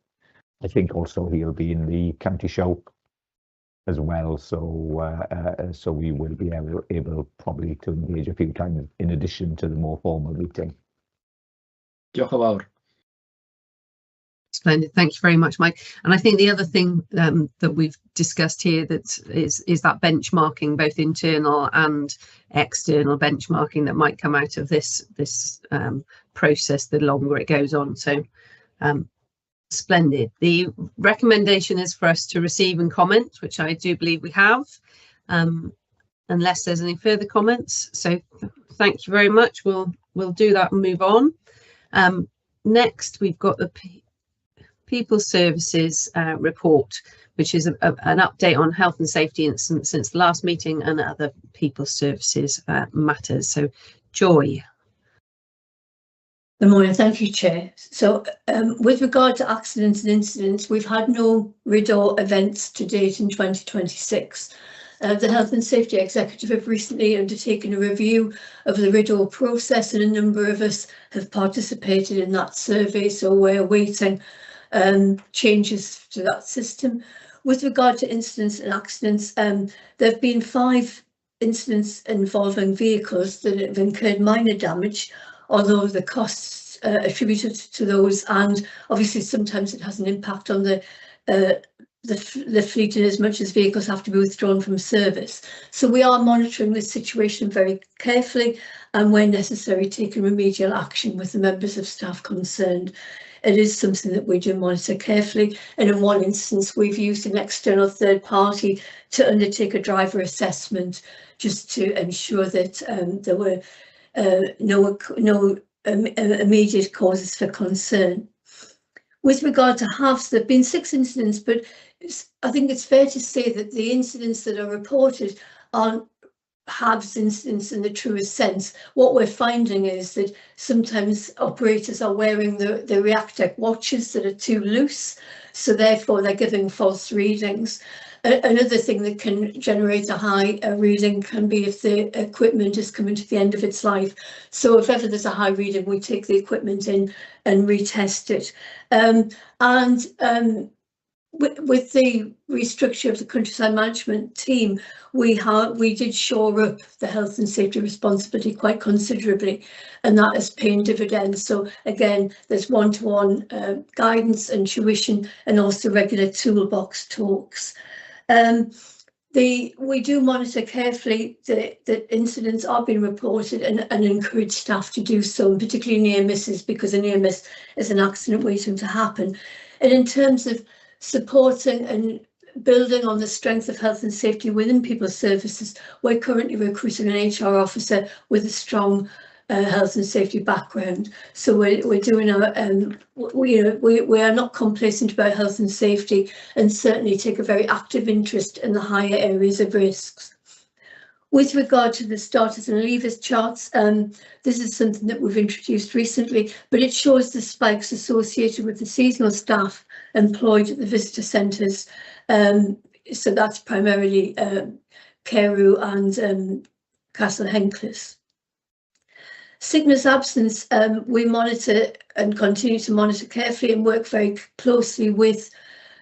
I think also he'll be in the county show as well, so we will be able probably to engage a few times in addition to the more formal meeting. Diolch yn fawr. Splendid, thank you very much, Mike. And I think the other thing that we've discussed here that is that benchmarking, both internal and external benchmarking, that might come out of this process the longer it goes on. So splendid. The recommendation is for us to receive and comment, which I do believe we have, unless there's any further comments. So thank you very much. We'll do that and move on. Next, we've got the People Services report, which is an update on health and safety incidents since the last meeting and other People Services matters. So, Joy. Good morning, thank you, Chair. So, with regard to accidents and incidents, we've had no RIDDOR events to date in 2026. The Health and Safety Executive have recently undertaken a review of the RIDDOR process, and a number of us have participated in that survey, so we're awaiting changes to that system. With regard to incidents and accidents, there have been 5 incidents involving vehicles that have incurred minor damage, although the costs attributed to those, and obviously sometimes it has an impact on the fleet in as much as vehicles have to be withdrawn from service. So we are monitoring this situation very carefully, and where necessary taking remedial action with the members of staff concerned. It is something that we do monitor carefully, and in one instance we've used an external third party to undertake a driver assessment just to ensure that there were no immediate causes for concern. With regard to halves, there have been 6 incidents, but I think it's fair to say that the incidents that are reported aren't halves incidents in the truest sense. What we're finding is that sometimes operators are wearing the Reactec watches that are too loose, so therefore they're giving false readings. Another thing that can generate a high reading can be if the equipment is coming to the end of its life. So if ever there's a high reading, we take the equipment in and retest it. With the restructure of the countryside management team, we did shore up the health and safety responsibility quite considerably, and that is paying dividends. So again, there's one-to-one guidance and tuition, and also regular toolbox talks. We do monitor carefully that incidents are being reported and encourage staff to do so, and particularly near misses, because a near miss is an accident waiting to happen. And in terms of supporting and building on the strength of health and safety within People Services, we're currently recruiting an HR officer with a strong health and safety background. So we're doing we are not complacent about health and safety, and certainly take a very active interest in the higher areas of risks. With regard to the starters and leavers charts, this is something that we've introduced recently, but it shows the spikes associated with the seasonal staff employed at the visitor centres. So that's primarily Carew and Castle Henclis. Sickness absence, we monitor and continue to monitor carefully and work very closely with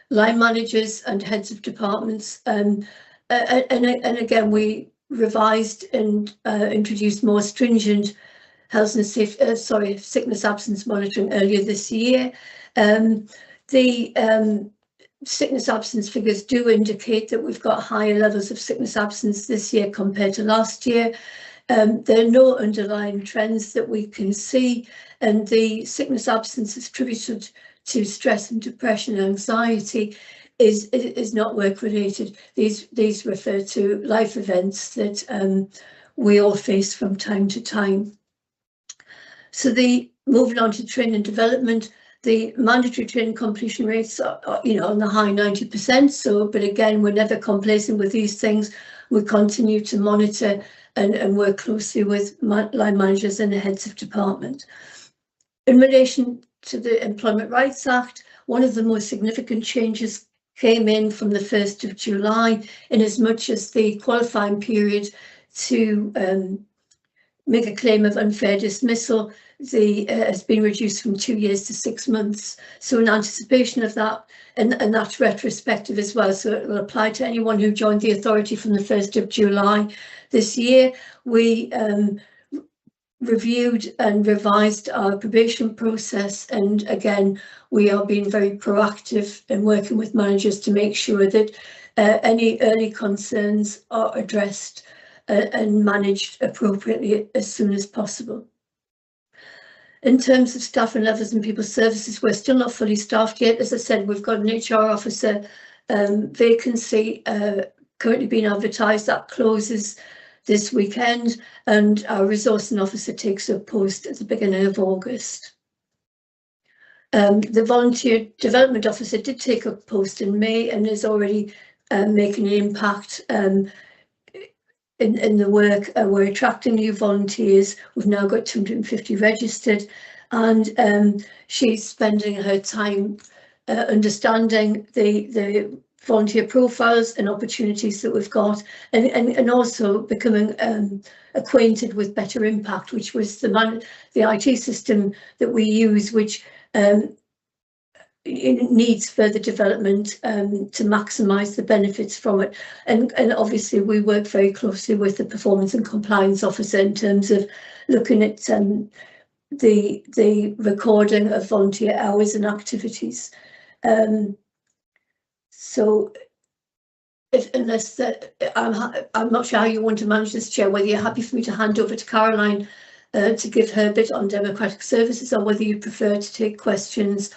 line managers and heads of departments. And again, we revised and introduced more stringent health and sickness absence monitoring earlier this year. The sickness absence figures do indicate that we've got higher levels of sickness absence this year compared to last year. There are no underlying trends that we can see, and the sickness absence attributed to stress and depression and anxiety is not work related. These refer to life events that we all face from time to time. So moving on to training and development, the mandatory training completion rates are on the high 90%. So, but again, we're never complacent with these things. We continue to monitor and work closely with line managers and the heads of department. In relation to the Employment Rights Act, one of the most significant changes came in from the 1st of July, in as much as the qualifying period to make a claim of unfair dismissal has been reduced from 2 years to 6 months. So in anticipation of that, and that's retrospective as well, so it will apply to anyone who joined the authority from the 1st of July this year, we reviewed and revised our probation process, and again we are being very proactive in working with managers to make sure that any early concerns are addressed and managed appropriately as soon as possible. In terms of staffing levels and people services, we're still not fully staffed yet. As I said, we've got an HR officer vacancy currently being advertised that closes this weekend, and our resourcing officer takes a post at the beginning of August. The volunteer development officer did take a post in May and is already making an impact in the work. We're attracting new volunteers. We've now got 250 registered, and she's spending her time understanding the volunteer profiles and opportunities that we've got, and also becoming acquainted with Better Impact, which was the IT system that we use, which it needs further development to maximise the benefits from it. And obviously we work very closely with the performance and compliance officer in terms of looking at the recording of volunteer hours and activities. So unless I'm not sure how you want to manage this, Chair, whether you're happy for me to hand over to Caroline to give her bit on democratic services, or whether you prefer to take questions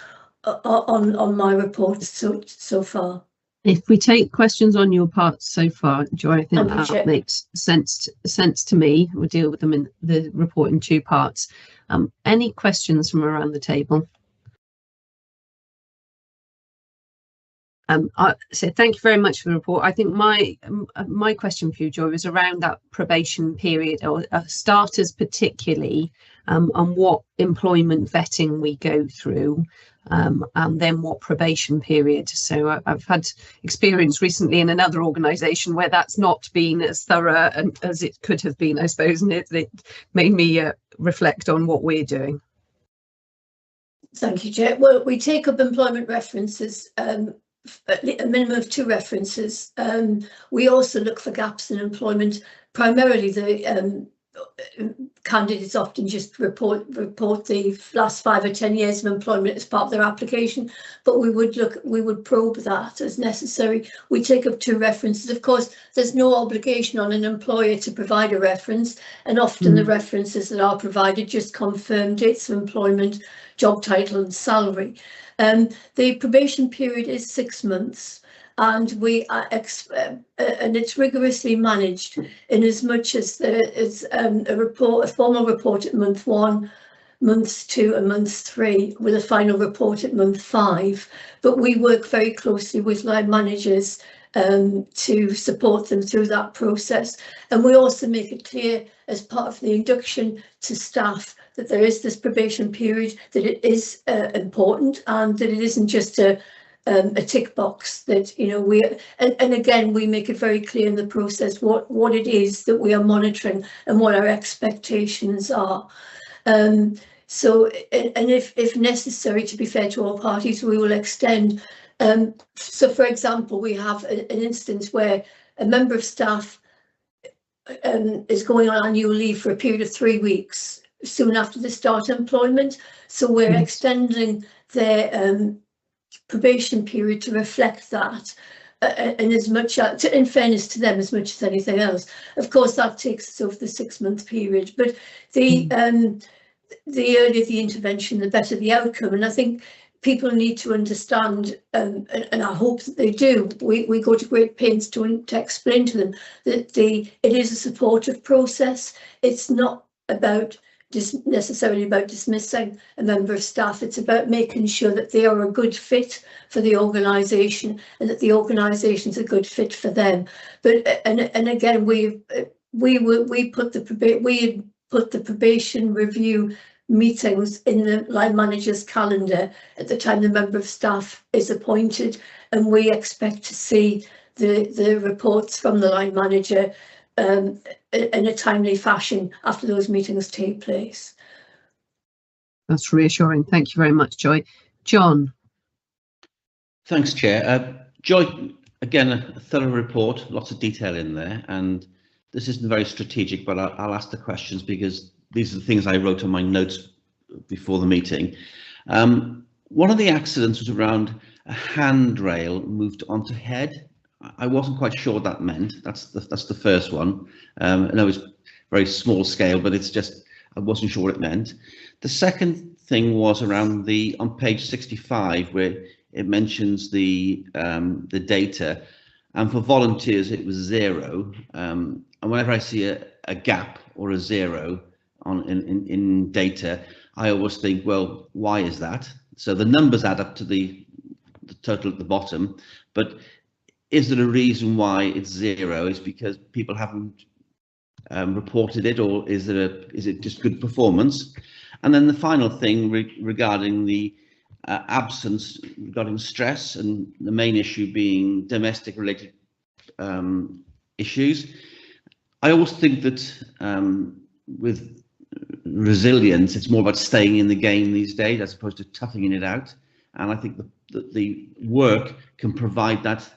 on my report so far. If we take questions on your part so far, Joy, I think that makes sense to me. We'll deal with them in the report in two parts. Any questions from around the table? So thank you very much for the report. I think my question for you, Joy, was around that probation period, or starters particularly, on what employment vetting we go through, and then what probation period. So I've had experience recently in another organisation where that's not been as thorough as it could have been, I suppose, and it made me reflect on what we're doing. Thank you, Chair. Well, we take up employment references, a minimum of 2 references. We also look for gaps in employment. Primarily the candidates often just report the last 5 or 10 years of employment as part of their application, but we would probe that as necessary. We take up 2 references. Of course, there's no obligation on an employer to provide a reference, and often the references that are provided just confirm dates of employment, job title and salary. The probation period is 6 months, and and it's rigorously managed in as much as there is a formal report at month 1, months 2 and months 3, with a final report at month 5. But we work very closely with line managers to support them through that process. And we also make it clear as part of the induction to staff that there is this probation period, that it is important, and that it isn't just a tick box, that, you know, and again, we make it very clear in the process what it is that we are monitoring and what our expectations are. So, and if necessary, to be fair to all parties, we will extend. So, for example, we have an instance where a member of staff is going on annual leave for a period of 3 weeks soon after the start of employment. So we're extending their probation period to reflect that. And as much as, in fairness to them, as much as anything else, of course, that takes us over the 6-month period. But the earlier the intervention, the better the outcome. And I think people need to understand, and I hope that they do. We go to great pains to explain to them that it is a supportive process. It's not about necessarily about dismissing a member of staff. It's about making sure that they are a good fit for the organisation and that the organisation is a good fit for them. But and again, we put the probation review meetings in the line manager's calendar at the time the member of staff is appointed, and we expect to see the reports from the line manager in a timely fashion after those meetings take place. That's reassuring. Thank you very much, Joy. John. Thanks, Chair. Joy, again, a thorough report, lots of detail in there, and this isn't very strategic, but I'll ask the questions because these are the things I wrote on my notes before the meeting. One of the accidents was around a handrail moved onto head. I wasn't quite sure what that meant. That's the first one. I know it's very small scale, but it's just, I wasn't sure what it meant. The second thing was around on page 65, where it mentions the data, and for volunteers it was 0. And whenever I see a gap or a 0 in data, I always think, well, why is that? So the numbers add up to the total at the bottom, but is there a reason why it's 0? Is because people haven't reported it, or is it just good performance? And then the final thing regarding the absence, regarding stress, and the main issue being domestic related issues. I always think that with resilience, it's more about staying in the game these days as opposed to toughing it out. And I think that the work can provide that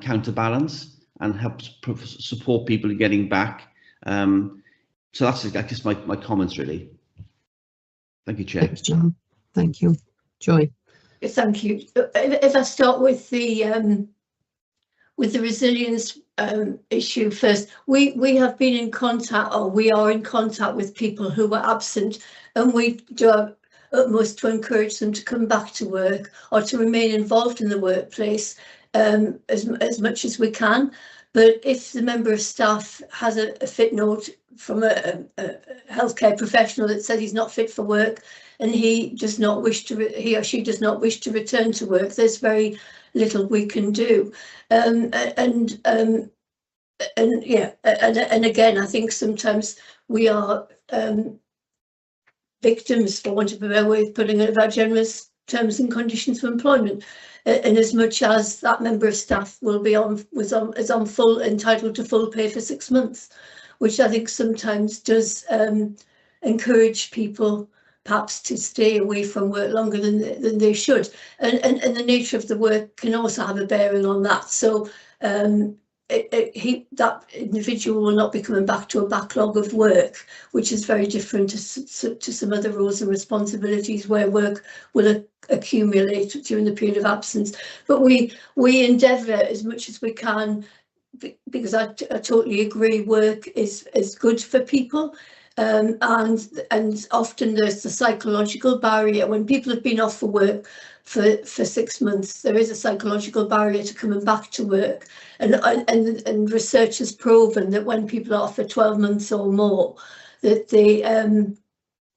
counterbalance and help support people in getting back. So that's, I guess, my comments really. Thank you, Chair. Thanks, John. Thank you. Joy. Thank you. If I start with the resilience issue first, we have been in contact, or we are in contact with people who were absent, and we do our utmost to encourage them to come back to work or to remain involved in the workplace as much as we can. But if the member of staff has a fit note from a healthcare professional that says he's not fit for work, and he or she does not wish to return to work, there's very little we can do. And again, I think sometimes we are victims, for want of a better way of putting it, of our generous terms and conditions for employment. And as much as that member of staff will be entitled to full pay for 6 months, which I think sometimes does encourage people perhaps to stay away from work longer than they should. And the nature of the work can also have a bearing on that. So that individual will not be coming back to a backlog of work, which is very different to some other roles and responsibilities where work will accumulate during the period of absence. But we endeavour as much as we can, because I totally agree, work is good for people. And often there's the psychological barrier. When people have been off for work for 6 months, there is a psychological barrier to coming back to work. And research has proven that when people are off for 12 months or more, that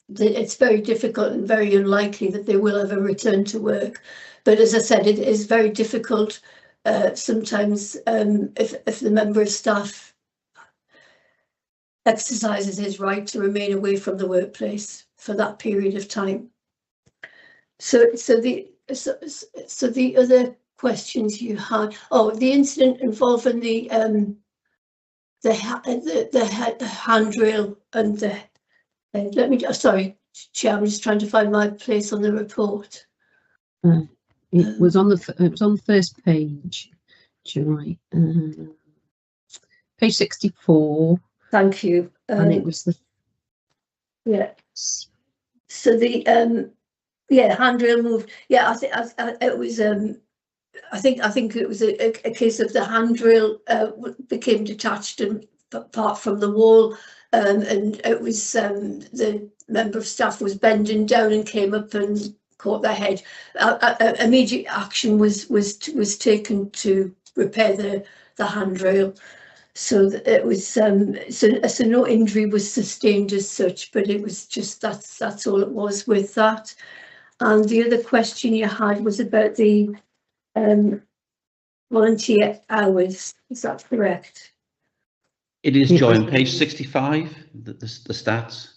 that it's very difficult and very unlikely that they will ever return to work. But as I said, it is very difficult sometimes if the member of staff exercises his right to remain away from the workplace for that period of time. So the other questions you had, the incident involving the handrail and the let me, sorry, Chair, I'm just trying to find my place on the report. It was on the first page, Joy. Page 64. Thank you. And it was the So the handrail moved. Yeah, I think it was. I think it was a case of the handrail became detached and apart from the wall, and it was the member of staff was bending down and came up and caught their head. Immediate action was taken to repair the handrail. So it was so no injury was sustained as such, but it was just that's all it was with that. And the other question you had was about the volunteer hours. Is that correct? It is, Joy, on page 65, the stats.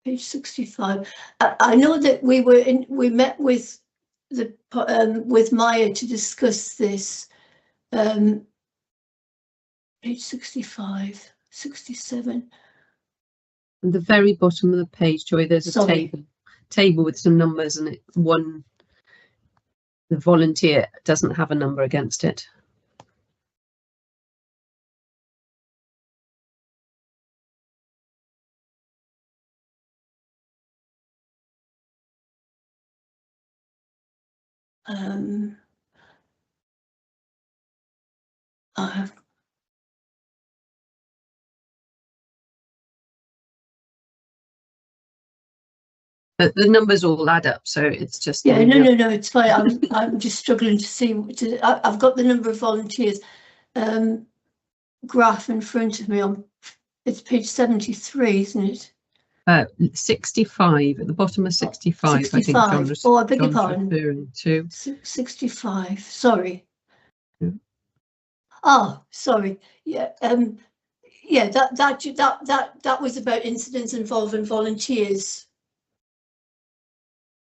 Page 65. I know that we met with Maya to discuss this. Page 65, 67. At the very bottom of the page, Joy, there's a table with some numbers, and the volunteer doesn't have a number against it. But the numbers all add up, so it's just no, it's fine. I'm just struggling to see. I've got the number of volunteers graph in front of me. It's page 73, isn't it? 65 at the bottom of 65. 65. I think I beg your pardon. Referring to 65. Sorry. Yeah. Oh, sorry. Yeah. Yeah. That was about incidents involving volunteers.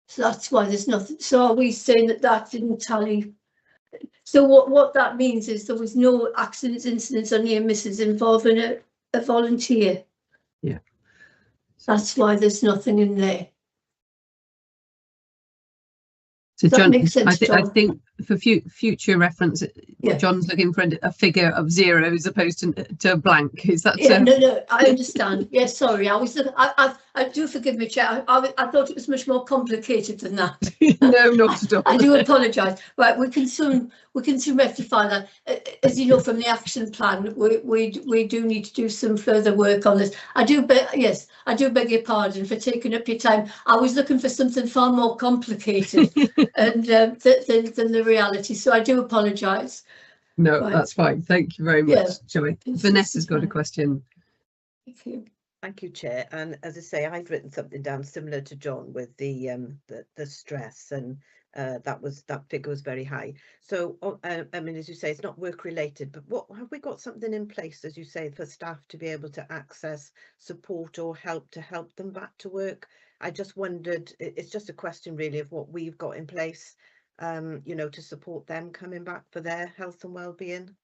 So that's why there's nothing. So are we saying that didn't tally? So what that means is there was no accidents, incidents, or near misses involving a volunteer. Yeah. That's why there's nothing in there. So Does that John, make sense, John? I think for future reference, John's looking for a figure of 0 as opposed to a blank. Is that? No, I understand. Yeah, sorry, I do forgive me, Chair. I thought it was much more complicated than that. No, not at all. I do apologise. Right, we can soon rectify that. As you know from the action plan, we do need to do some further work on this. I do beg your pardon for taking up your time. I was looking for something far more complicated and than the reality. So I do apologise. No, right. That's fine. Thank you very much, Joey. Vanessa's got a question. Thank you. Thank you, Chair. And as I say, I've written something down similar to John with the stress, and that figure was very high. So I mean, as you say, it's not work related, but what have we got something in place, as you say, for staff to be able to access support or help them back to work? I just wondered, it's just a question really of what we've got in place, you know, to support them coming back for their health and well-being.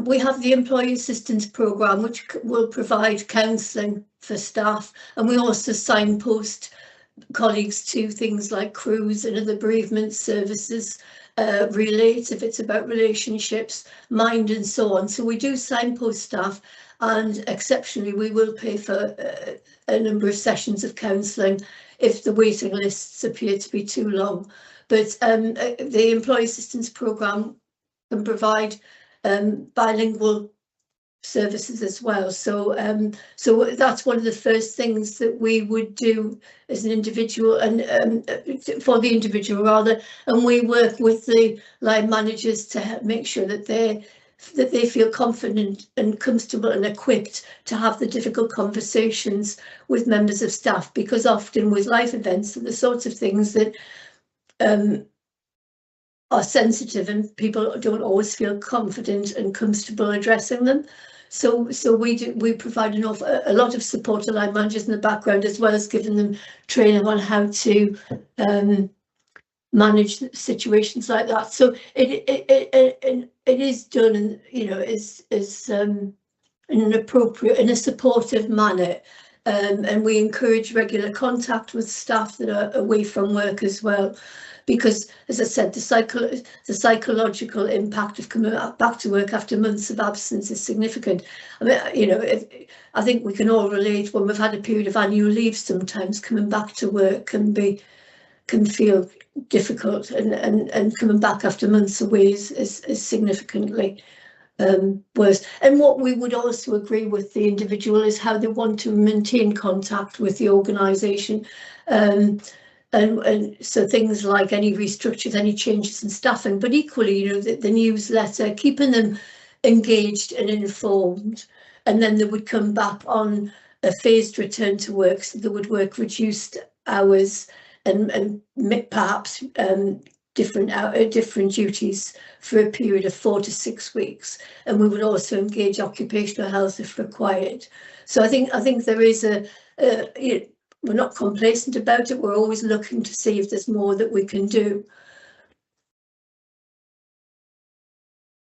We have the Employee Assistance Programme, which will provide counselling for staff, and we also signpost colleagues to things like crews and other bereavement services, relate if it's about relationships, mind and so on. So we do signpost staff, and exceptionally we will pay for a number of sessions of counselling if the waiting lists appear to be too long. But the Employee Assistance Programme can provide bilingual services as well. So so that's one of the first things that we would do as an individual, and for the individual rather, and we work with the line managers to make sure that they feel confident and comfortable and equipped to have the difficult conversations with members of staff, because often with life events and the sorts of things that are sensitive and people don't always feel confident and comfortable addressing them. So we provide a lot of support to line managers in the background, as well as giving them training on how to manage situations like that. So it is done, and is in an appropriate, in a supportive manner. And we encourage regular contact with staff that are away from work as well, because, as I said, the psychological impact of coming back to work after months of absence is significant. I mean, I think we can all relate when we've had a period of annual leave. Sometimes coming back to work can feel difficult, and coming back after months away is significantly worse. And what we would also agree with the individual is how they want to maintain contact with the organisation. And so things like any restructures, any changes in staffing, but equally, the newsletter, keeping them engaged and informed, and then they would come back on a phased return to work, so they would work reduced hours and perhaps different duties for a period of 4 to 6 weeks, and we would also engage occupational health if required. So I think there is we're not complacent about it. We're always looking to see if there's more that we can do.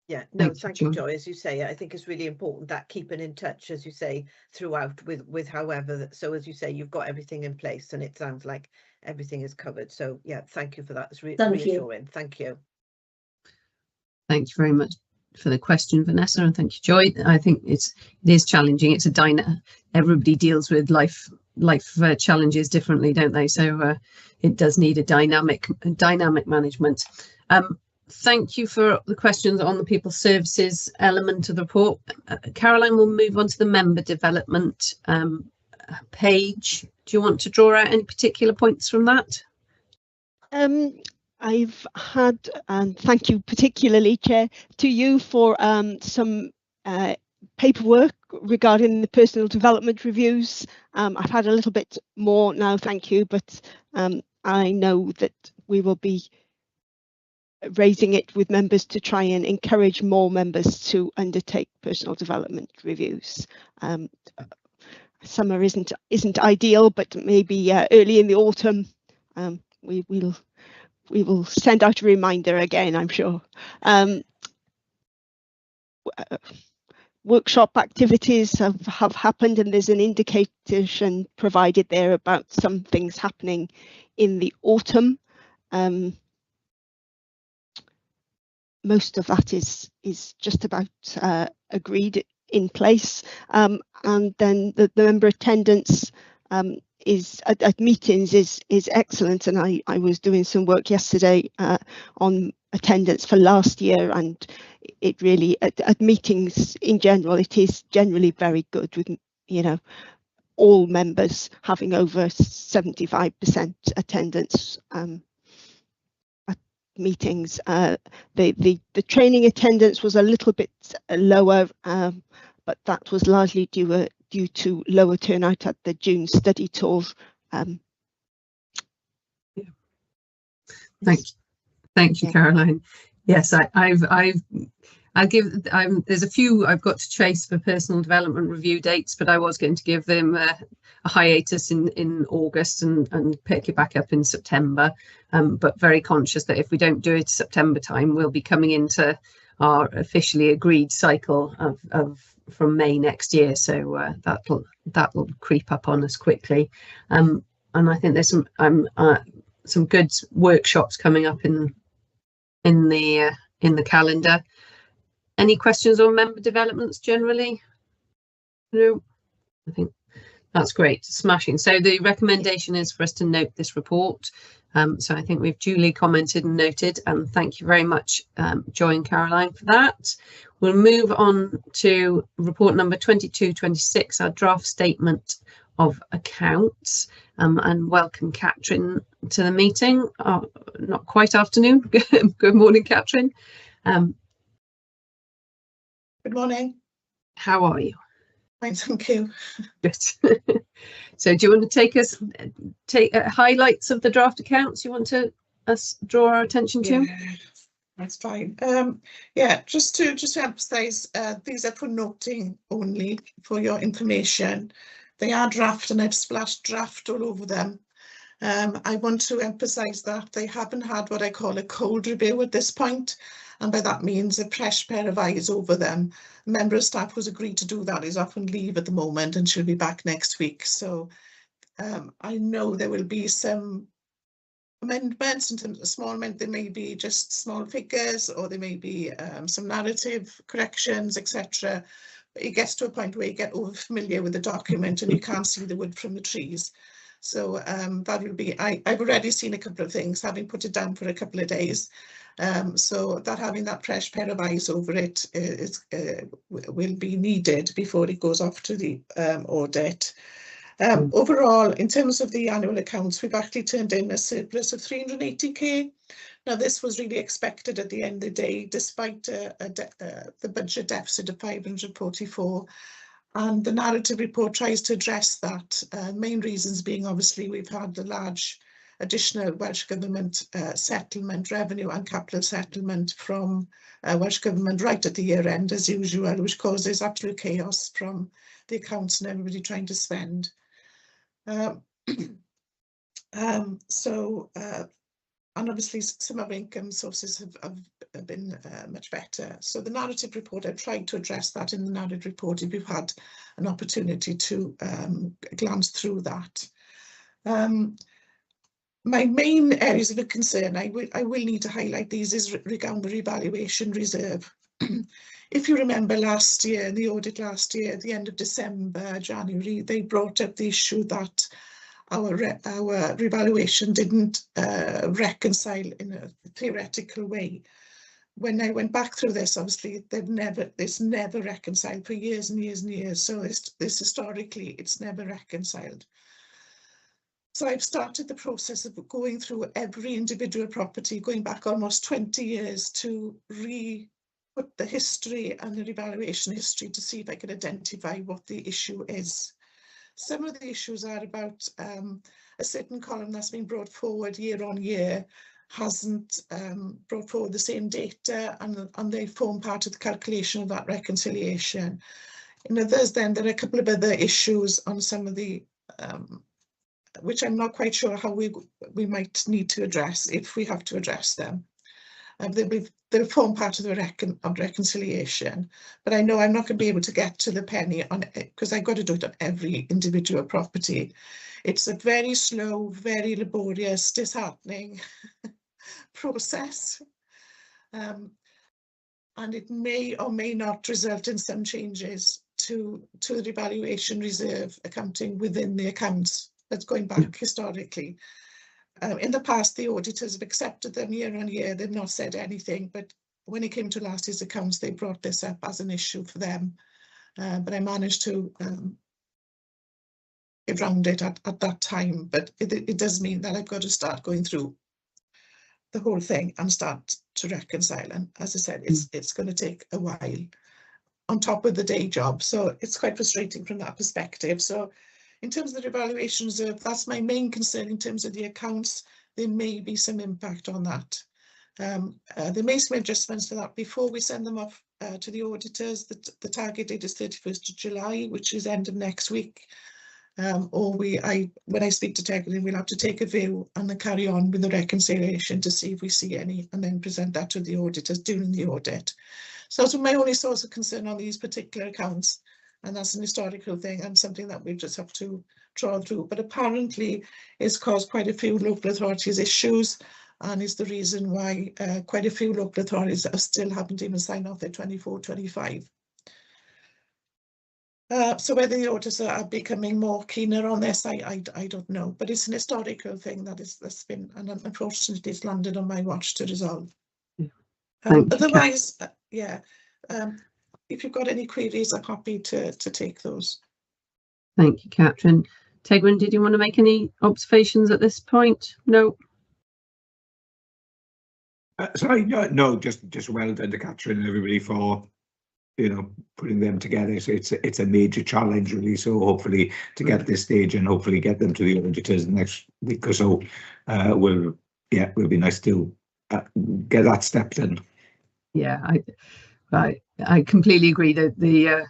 Yeah, no, thank you, Joy. As you say, I think it's really important that keeping in touch, as you say, throughout with however. So as you say, you've got everything in place, and it sounds like everything is covered. So yeah, thank you for that. It's reassuring. Thank you. Thank you very much for the question, Vanessa, and thank you, Joy. I think it is challenging. It's everybody deals with life challenges differently, don't they? So it does need a dynamic management. Thank you for the questions on the people services element of the report. Caroline, will move on to the member development page. Do you want to draw out any particular points from that? I've had, and thank you particularly, Chair, to you for some paperwork regarding the personal development reviews. I've had a little bit more now, thank you, but I know that we will be raising it with members to try and encourage more members to undertake personal development reviews. Summer isn't ideal, but maybe early in the autumn we will send out a reminder again, I'm sure. Workshop activities have happened, and there's an indication provided there about some things happening in the autumn. Most of that is just about agreed in place, and then the member attendance is at meetings is excellent, and I was doing some work yesterday on attendance for last year, and it really at meetings in general it is generally very good, with all members having over 75% attendance at meetings. The training attendance was a little bit lower, but that was largely due to lower turnout at the June study tour. Thank you, Caroline. Yes, there's a few I've got to chase for personal development review dates, but I was going to give them a hiatus in August and pick it back up in September. But very conscious that if we don't do it September time, we'll be coming into our officially agreed cycle of from May next year. So that'll creep up on us quickly. And I think there's some good workshops coming up in the calendar. Any questions on member developments generally? No, I think that's great. Smashing. So the recommendation is for us to note this report. So I think we've duly commented and noted, and thank you very much, Joy and Caroline, for that. We'll move on to report number 2226, our draft statement of accounts, and welcome Catherine to the meeting. Not quite afternoon. Good morning, Catherine. Good morning. How are you? Fine, thank you. Good. So do you want to take highlights of the draft accounts you want to draw our attention to? That's fine. Yeah, just to emphasise, these are for noting only for your information. They are draft and I've splashed draft all over them. I want to emphasise that they haven't had what I call a cold review at this point, and by that means a fresh pair of eyes over them. A member of staff who's agreed to do that is off on leave at the moment and she'll be back next week. So I know there will be some amendments in terms of small amendment. There may be just small figures, or there may be some narrative corrections, etc. But it gets to a point where you get over familiar with the document and you can't see the wood from the trees. So that will be, I've already seen a couple of things, having put it down for a couple of days. So that having that fresh pair of eyes over it will be needed before it goes off to the audit. Overall, in terms of the annual accounts, we've actually turned in a surplus of 380k. Now, this was really expected at the end of the day, despite the budget deficit of 544. And the narrative report tries to address that. Main reasons being, obviously, we've had the large additional Welsh Government settlement revenue and capital settlement from Welsh Government right at the year end, as usual, which causes absolute chaos from the accounts and everybody trying to spend. And obviously some of our income sources have been much better. So the narrative report, I've tried to address that in the narrative report if you've had an opportunity to glance through that. My main areas of concern, I will need to highlight these, is regarding the revaluation reserve. If you remember last year, in the audit last year, at the end of December, January, they brought up the issue that our revaluation didn't reconcile in a theoretical way. When I went back through this, obviously it's never reconciled for years and years and years. So this historically, it's never reconciled. So I've started the process of going through every individual property, going back almost 20 years to put the history and the revaluation history to see if I could identify what the issue is. Some of the issues are about a certain column that's been brought forward year on year hasn't brought forward the same data, and they form part of the calculation of that reconciliation. In others, then there are a couple of other issues on some of the which I'm not quite sure how we might need to address, if we have to address them. They'll form part of the reconciliation, but I know I'm not going to be able to get to the penny on it because I've got to do it on every individual property. It's a very slow, very laborious, disheartening process, and it may or may not result in some changes to the revaluation reserve accounting within the accounts. That's going back historically. In the past, the auditors have accepted them year on year. They've not said anything, but when it came to last year's accounts, they brought this up as an issue for them. But I managed to get around it at that time. But it does mean that I've got to start going through the whole thing and start to reconcile. And as I said, it's going to take a while on top of the day job. So it's quite frustrating from that perspective. So in terms of the revaluation reserve, that's my main concern in terms of the accounts. There may be some impact on that. There may be some adjustments to that before we send them off to the auditors. The target date is 31st of July, which is end of next week. Or when I speak to Tegwin, we'll have to take a view and then carry on with the reconciliation to see if we see any, and then present that to the auditors during the audit. So that's my only source of concern on these particular accounts. And that's an historical thing and something that we just have to draw through. But apparently it's caused quite a few local authorities issues, and is the reason why quite a few local authorities still haven't even signed off their 24-25. So whether the auditors are becoming more keener on this, I don't know. But it's an historical thing that's been, and unfortunately it's landed on my watch to resolve. Otherwise, yeah. If you've got any queries, I'm happy to take those. Thank you, Catherine. Tegwin, did you want to make any observations at this point? No. Sorry, no, just well done to Catherine and everybody for, putting them together. So it's a major challenge, really. So hopefully to get to this stage and hopefully get them to the auditors the next week or so will be nice to get that step done. Yeah, I completely agree that the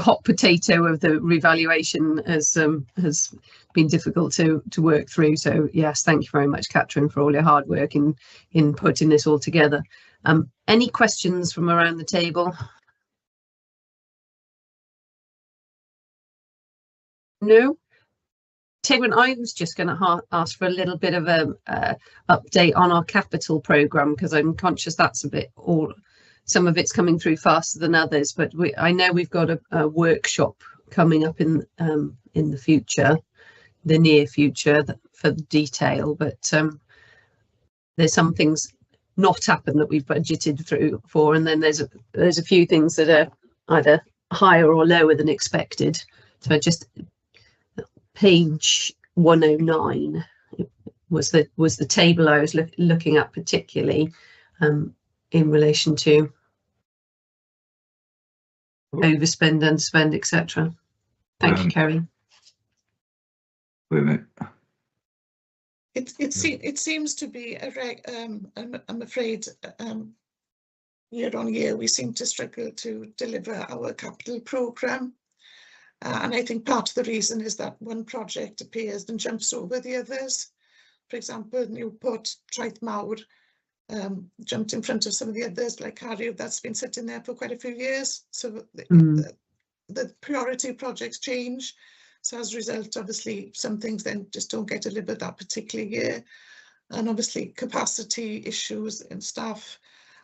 hot potato of the revaluation has been difficult to work through. So yes, thank you very much, Catherine, for all your hard work in putting this all together. Any questions from around the table? No? Tegwyn, I was just going to ask for a little bit of a update on our capital programme, because I'm conscious that's a bit some of it's coming through faster than others, but I know we've got a workshop coming up in the future, the near future, for the detail, but there's some things not happened that we've budgeted for, and then there's a few things that are either higher or lower than expected. So just page 109 was the table I was looking at particularly in relation to overspend, underspend, etc. Thank you, Kerry. Wait a minute. It seems to be I'm afraid year on year we seem to struggle to deliver our capital programme, and I think part of the reason is that one project appears and jumps over the others. For example, Newport, Traeth Mawr jumped in front of some of the others, like Harry, that's been sitting there for quite a few years. So the priority projects change. So as a result, obviously, some things then just don't get delivered that particular year. And obviously capacity issues in staff,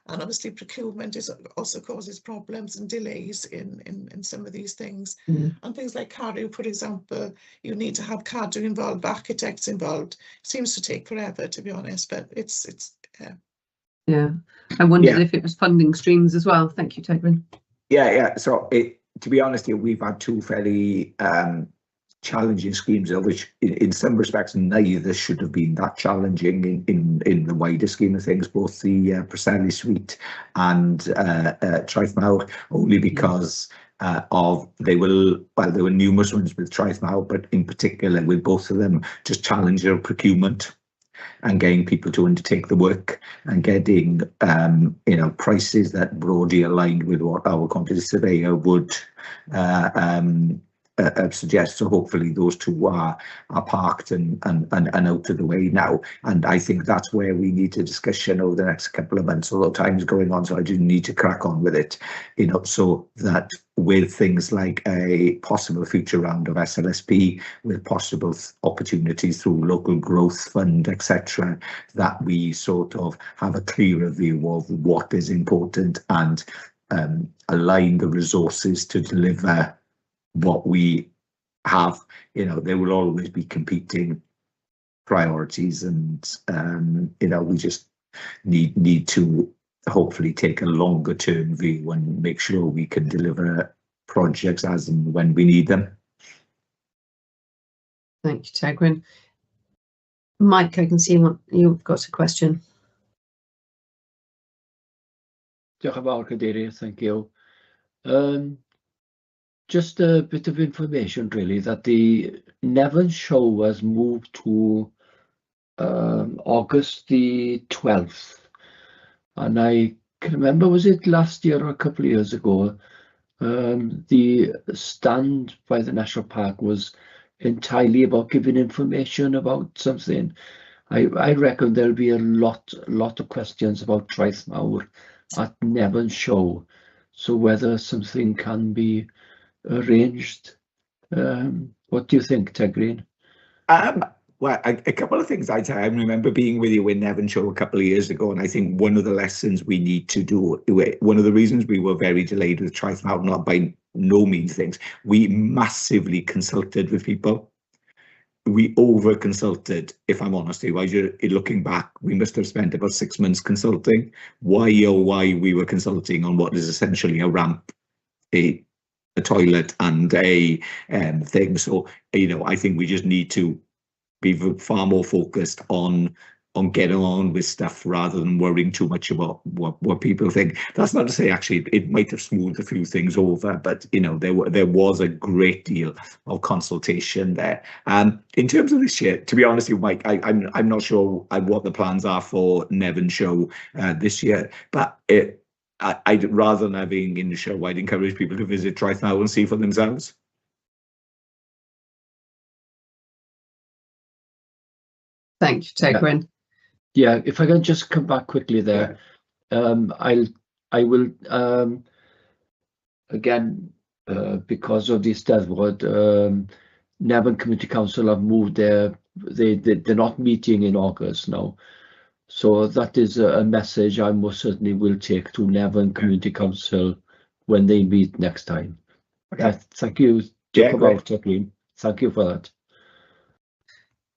and obviously procurement also causes problems and delays in some of these things. And things like CARU, for example, you need to have CADU involved, architects involved. It seems to take forever, to be honest, but it's yeah. I wondered if it was funding streams as well. Thank you, Tegwyn. Yeah. So to be honest here, we've had two fairly challenging schemes, of which in some respects neither should have been that challenging in the wider scheme of things, both the Preseli Suite and Traeth Mawr, only because there were numerous ones with Traeth Mawr, but in particular with both of them just challenger procurement and getting people to undertake the work and getting prices that broadly aligned with what our quantity surveyor would suggest. So hopefully those two are parked and out of the way now, and I think that's where we need a discussion over the next couple of months, although time's going on, so I do need to crack on with it, so that with things like a possible future round of SLSP, with possible opportunities through local growth fund, etc., that we sort of have a clearer view of what is important and align the resources to deliver what we have. There will always be competing priorities, and we just need to hopefully take a longer term view and make sure we can deliver projects as and when we need them. Thank you, Tegwyn. Mike, I can see you've got a question. Diolch yn fawr, Cadeirydd, thank you. Just a bit of information, really, that the Nevern show has moved to August the 12th. And I can remember, was it last year or a couple of years ago, the stand by the National Park was entirely about giving information about something. I reckon there'll be a lot of questions about Traeth Mawr at Nevern show. So whether something can be arranged. What do you think, Tegwyn? Well, a couple of things I'd say. I remember being with you in Nevern show a couple of years ago, and I think one of the lessons we need to do, one of the reasons we were very delayed with Traeth Mawr, not by no means things, we massively consulted with people. We over consulted, if I'm honest with you. Looking back, we must have spent about 6 months consulting. Why we were consulting on what is essentially a ramp, a toilet and a thing. So I think we just need to be far more focused on getting on with stuff rather than worrying too much about what people think. That's not to say actually it might have smoothed a few things over, but you know, there was a great deal of consultation there. In terms of this year, to be honest with you, Mike, I'm not sure what the plans are for Nevin Show this year, but I'd rather than having in the show, I'd encourage people to visit Trithnow and see for themselves. Thank you, Tegwyn. Yeah, if I can just come back quickly there, I will again because of the Steddfod, Nevin Community Council have moved they're not meeting in August now, so that is a message I most certainly will take to Nevin Community Council when they meet next time. Okay. Thank you. Yeah, thank you for that.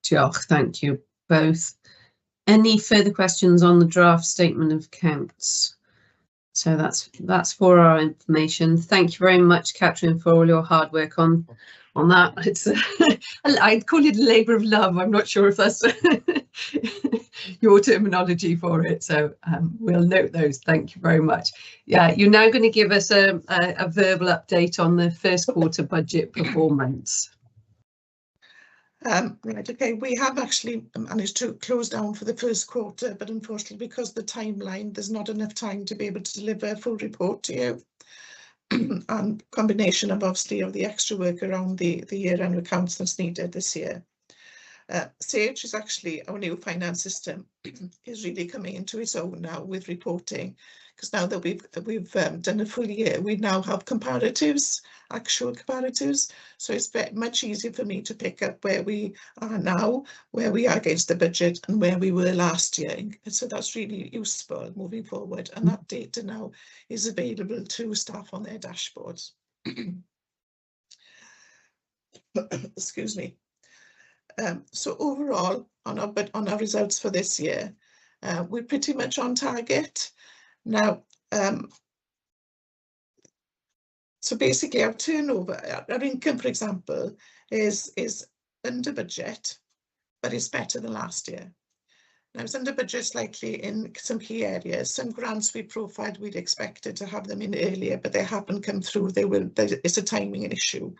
Diolch, thank you both. Any further questions on the draft statement of accounts? So that's for our information. Thank you very much, Catherine, for all your hard work on that. It's I'd call it a labour of love. I'm not sure if that's your terminology for it. So we'll note those. Thank you very much. Yeah, you're now going to give us a verbal update on the first quarter budget performance. Right, okay, we have actually managed to close down for the first quarter, but unfortunately because of the timeline, there's not enough time to be able to deliver a full report to you. And combination of obviously of the extra work around the year-end accounts that's needed this year. Sage is actually our new finance system is really coming into its own now with reporting, because now that we've done a full year, we now have comparatives, actual comparatives. So it's much easier for me to pick up where we are now, where we are against the budget, and where we were last year. And so that's really useful moving forward. And that data now is available to staff on their dashboards. Excuse me. So overall, on our results for this year, we're pretty much on target. Now, so basically our turnover, our income, for example, is under budget, but it's better than last year. Now it's under budget slightly in some key areas. Some grants we profiled, we'd expected to have them in earlier, but they haven't come through. It's a timing issue.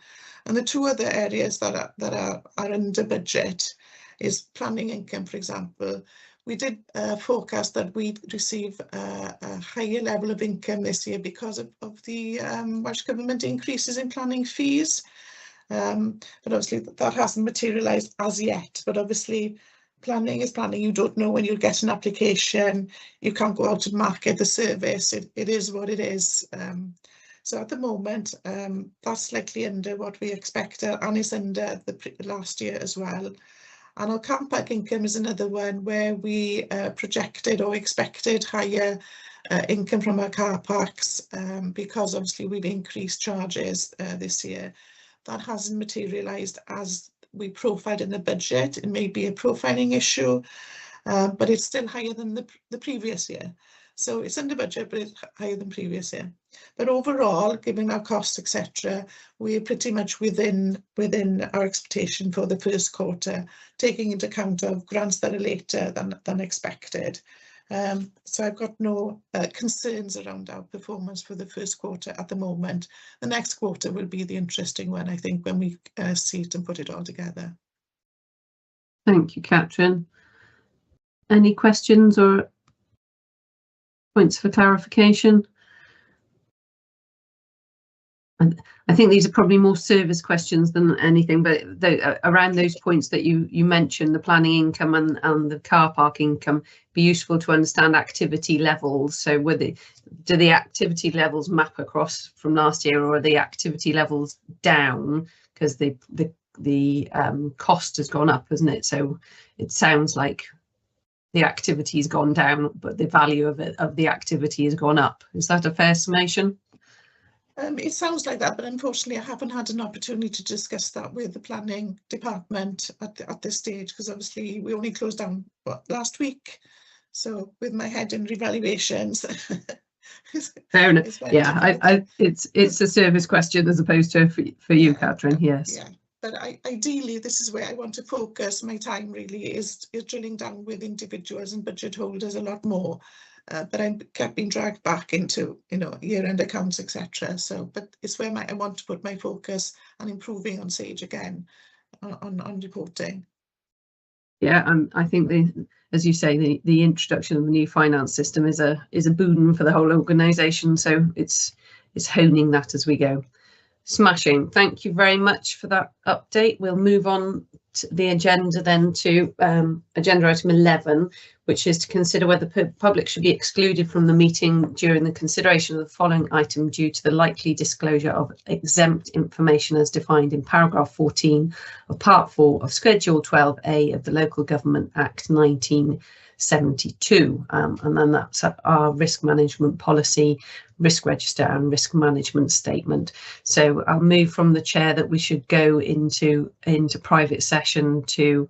And the two other areas that are under budget is planning income, for example. We did forecast that we'd receive a higher level of income this year because of the Welsh Government increases in planning fees. But obviously that hasn't materialised as yet. But obviously planning is planning. You don't know when you'll get an application. You can't go out and market the service. It is what it is. So at the moment, that's slightly under what we expected, and it's under the last year as well. And our car park income is another one where we projected or expected higher income from our car parks because obviously we've increased charges this year. That hasn't materialised as we profiled in the budget. It may be a profiling issue, but it's still higher than the previous year. So it's under budget, but it's higher than previous year. But overall, given our costs, etc., we're pretty much within our expectation for the first quarter, taking into account of grants that are later than expected. So I've got no concerns around our performance for the first quarter at the moment. The next quarter will be the interesting one, I think, when we see it and put it all together. Thank you, Catherine. Any questions or points for clarification? And I think these are probably more service questions than anything, but around those points that you mentioned, the planning income and the car park income, be useful to understand activity levels. So do the activity levels map across from last year, or are the activity levels down because the cost has gone up, hasn't it? So it sounds like the activity has gone down, but the value of the activity has gone up. Is that a fair summation? It sounds like that, but unfortunately I haven't had an opportunity to discuss that with the planning department at this stage, because obviously we only closed down last week. So with my head in revaluations. Fair enough. Yeah, it's a service question as opposed to for you, Catherine. Yes. Yeah. ideally, this is where I want to focus my time really, is drilling down with individuals and budget holders a lot more. But I kept being dragged back into, year-end accounts, etc. So, but it's where I want to put my focus on improving on Sage again, on reporting. Yeah, I think as you say, the introduction of the new finance system is a boon for the whole organisation. So it's honing that as we go. Smashing. Thank you very much for that update. We'll move on to the agenda then to agenda item 11, which is to consider whether the public should be excluded from the meeting during the consideration of the following item due to the likely disclosure of exempt information as defined in paragraph 14 of part 4 of Schedule 12A of the Local Government Act 1972. And then that's our risk management policy, risk register and risk management statement. So I'll move from the chair that we should go into private session to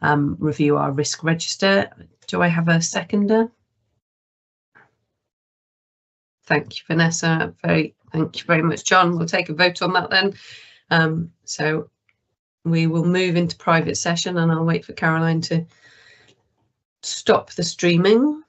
review our risk register. Do I have a seconder? Thank you, Vanessa. Thank you very much, John. We'll take a vote on that then. So we will move into private session, and I'll wait for Caroline to stop the streaming.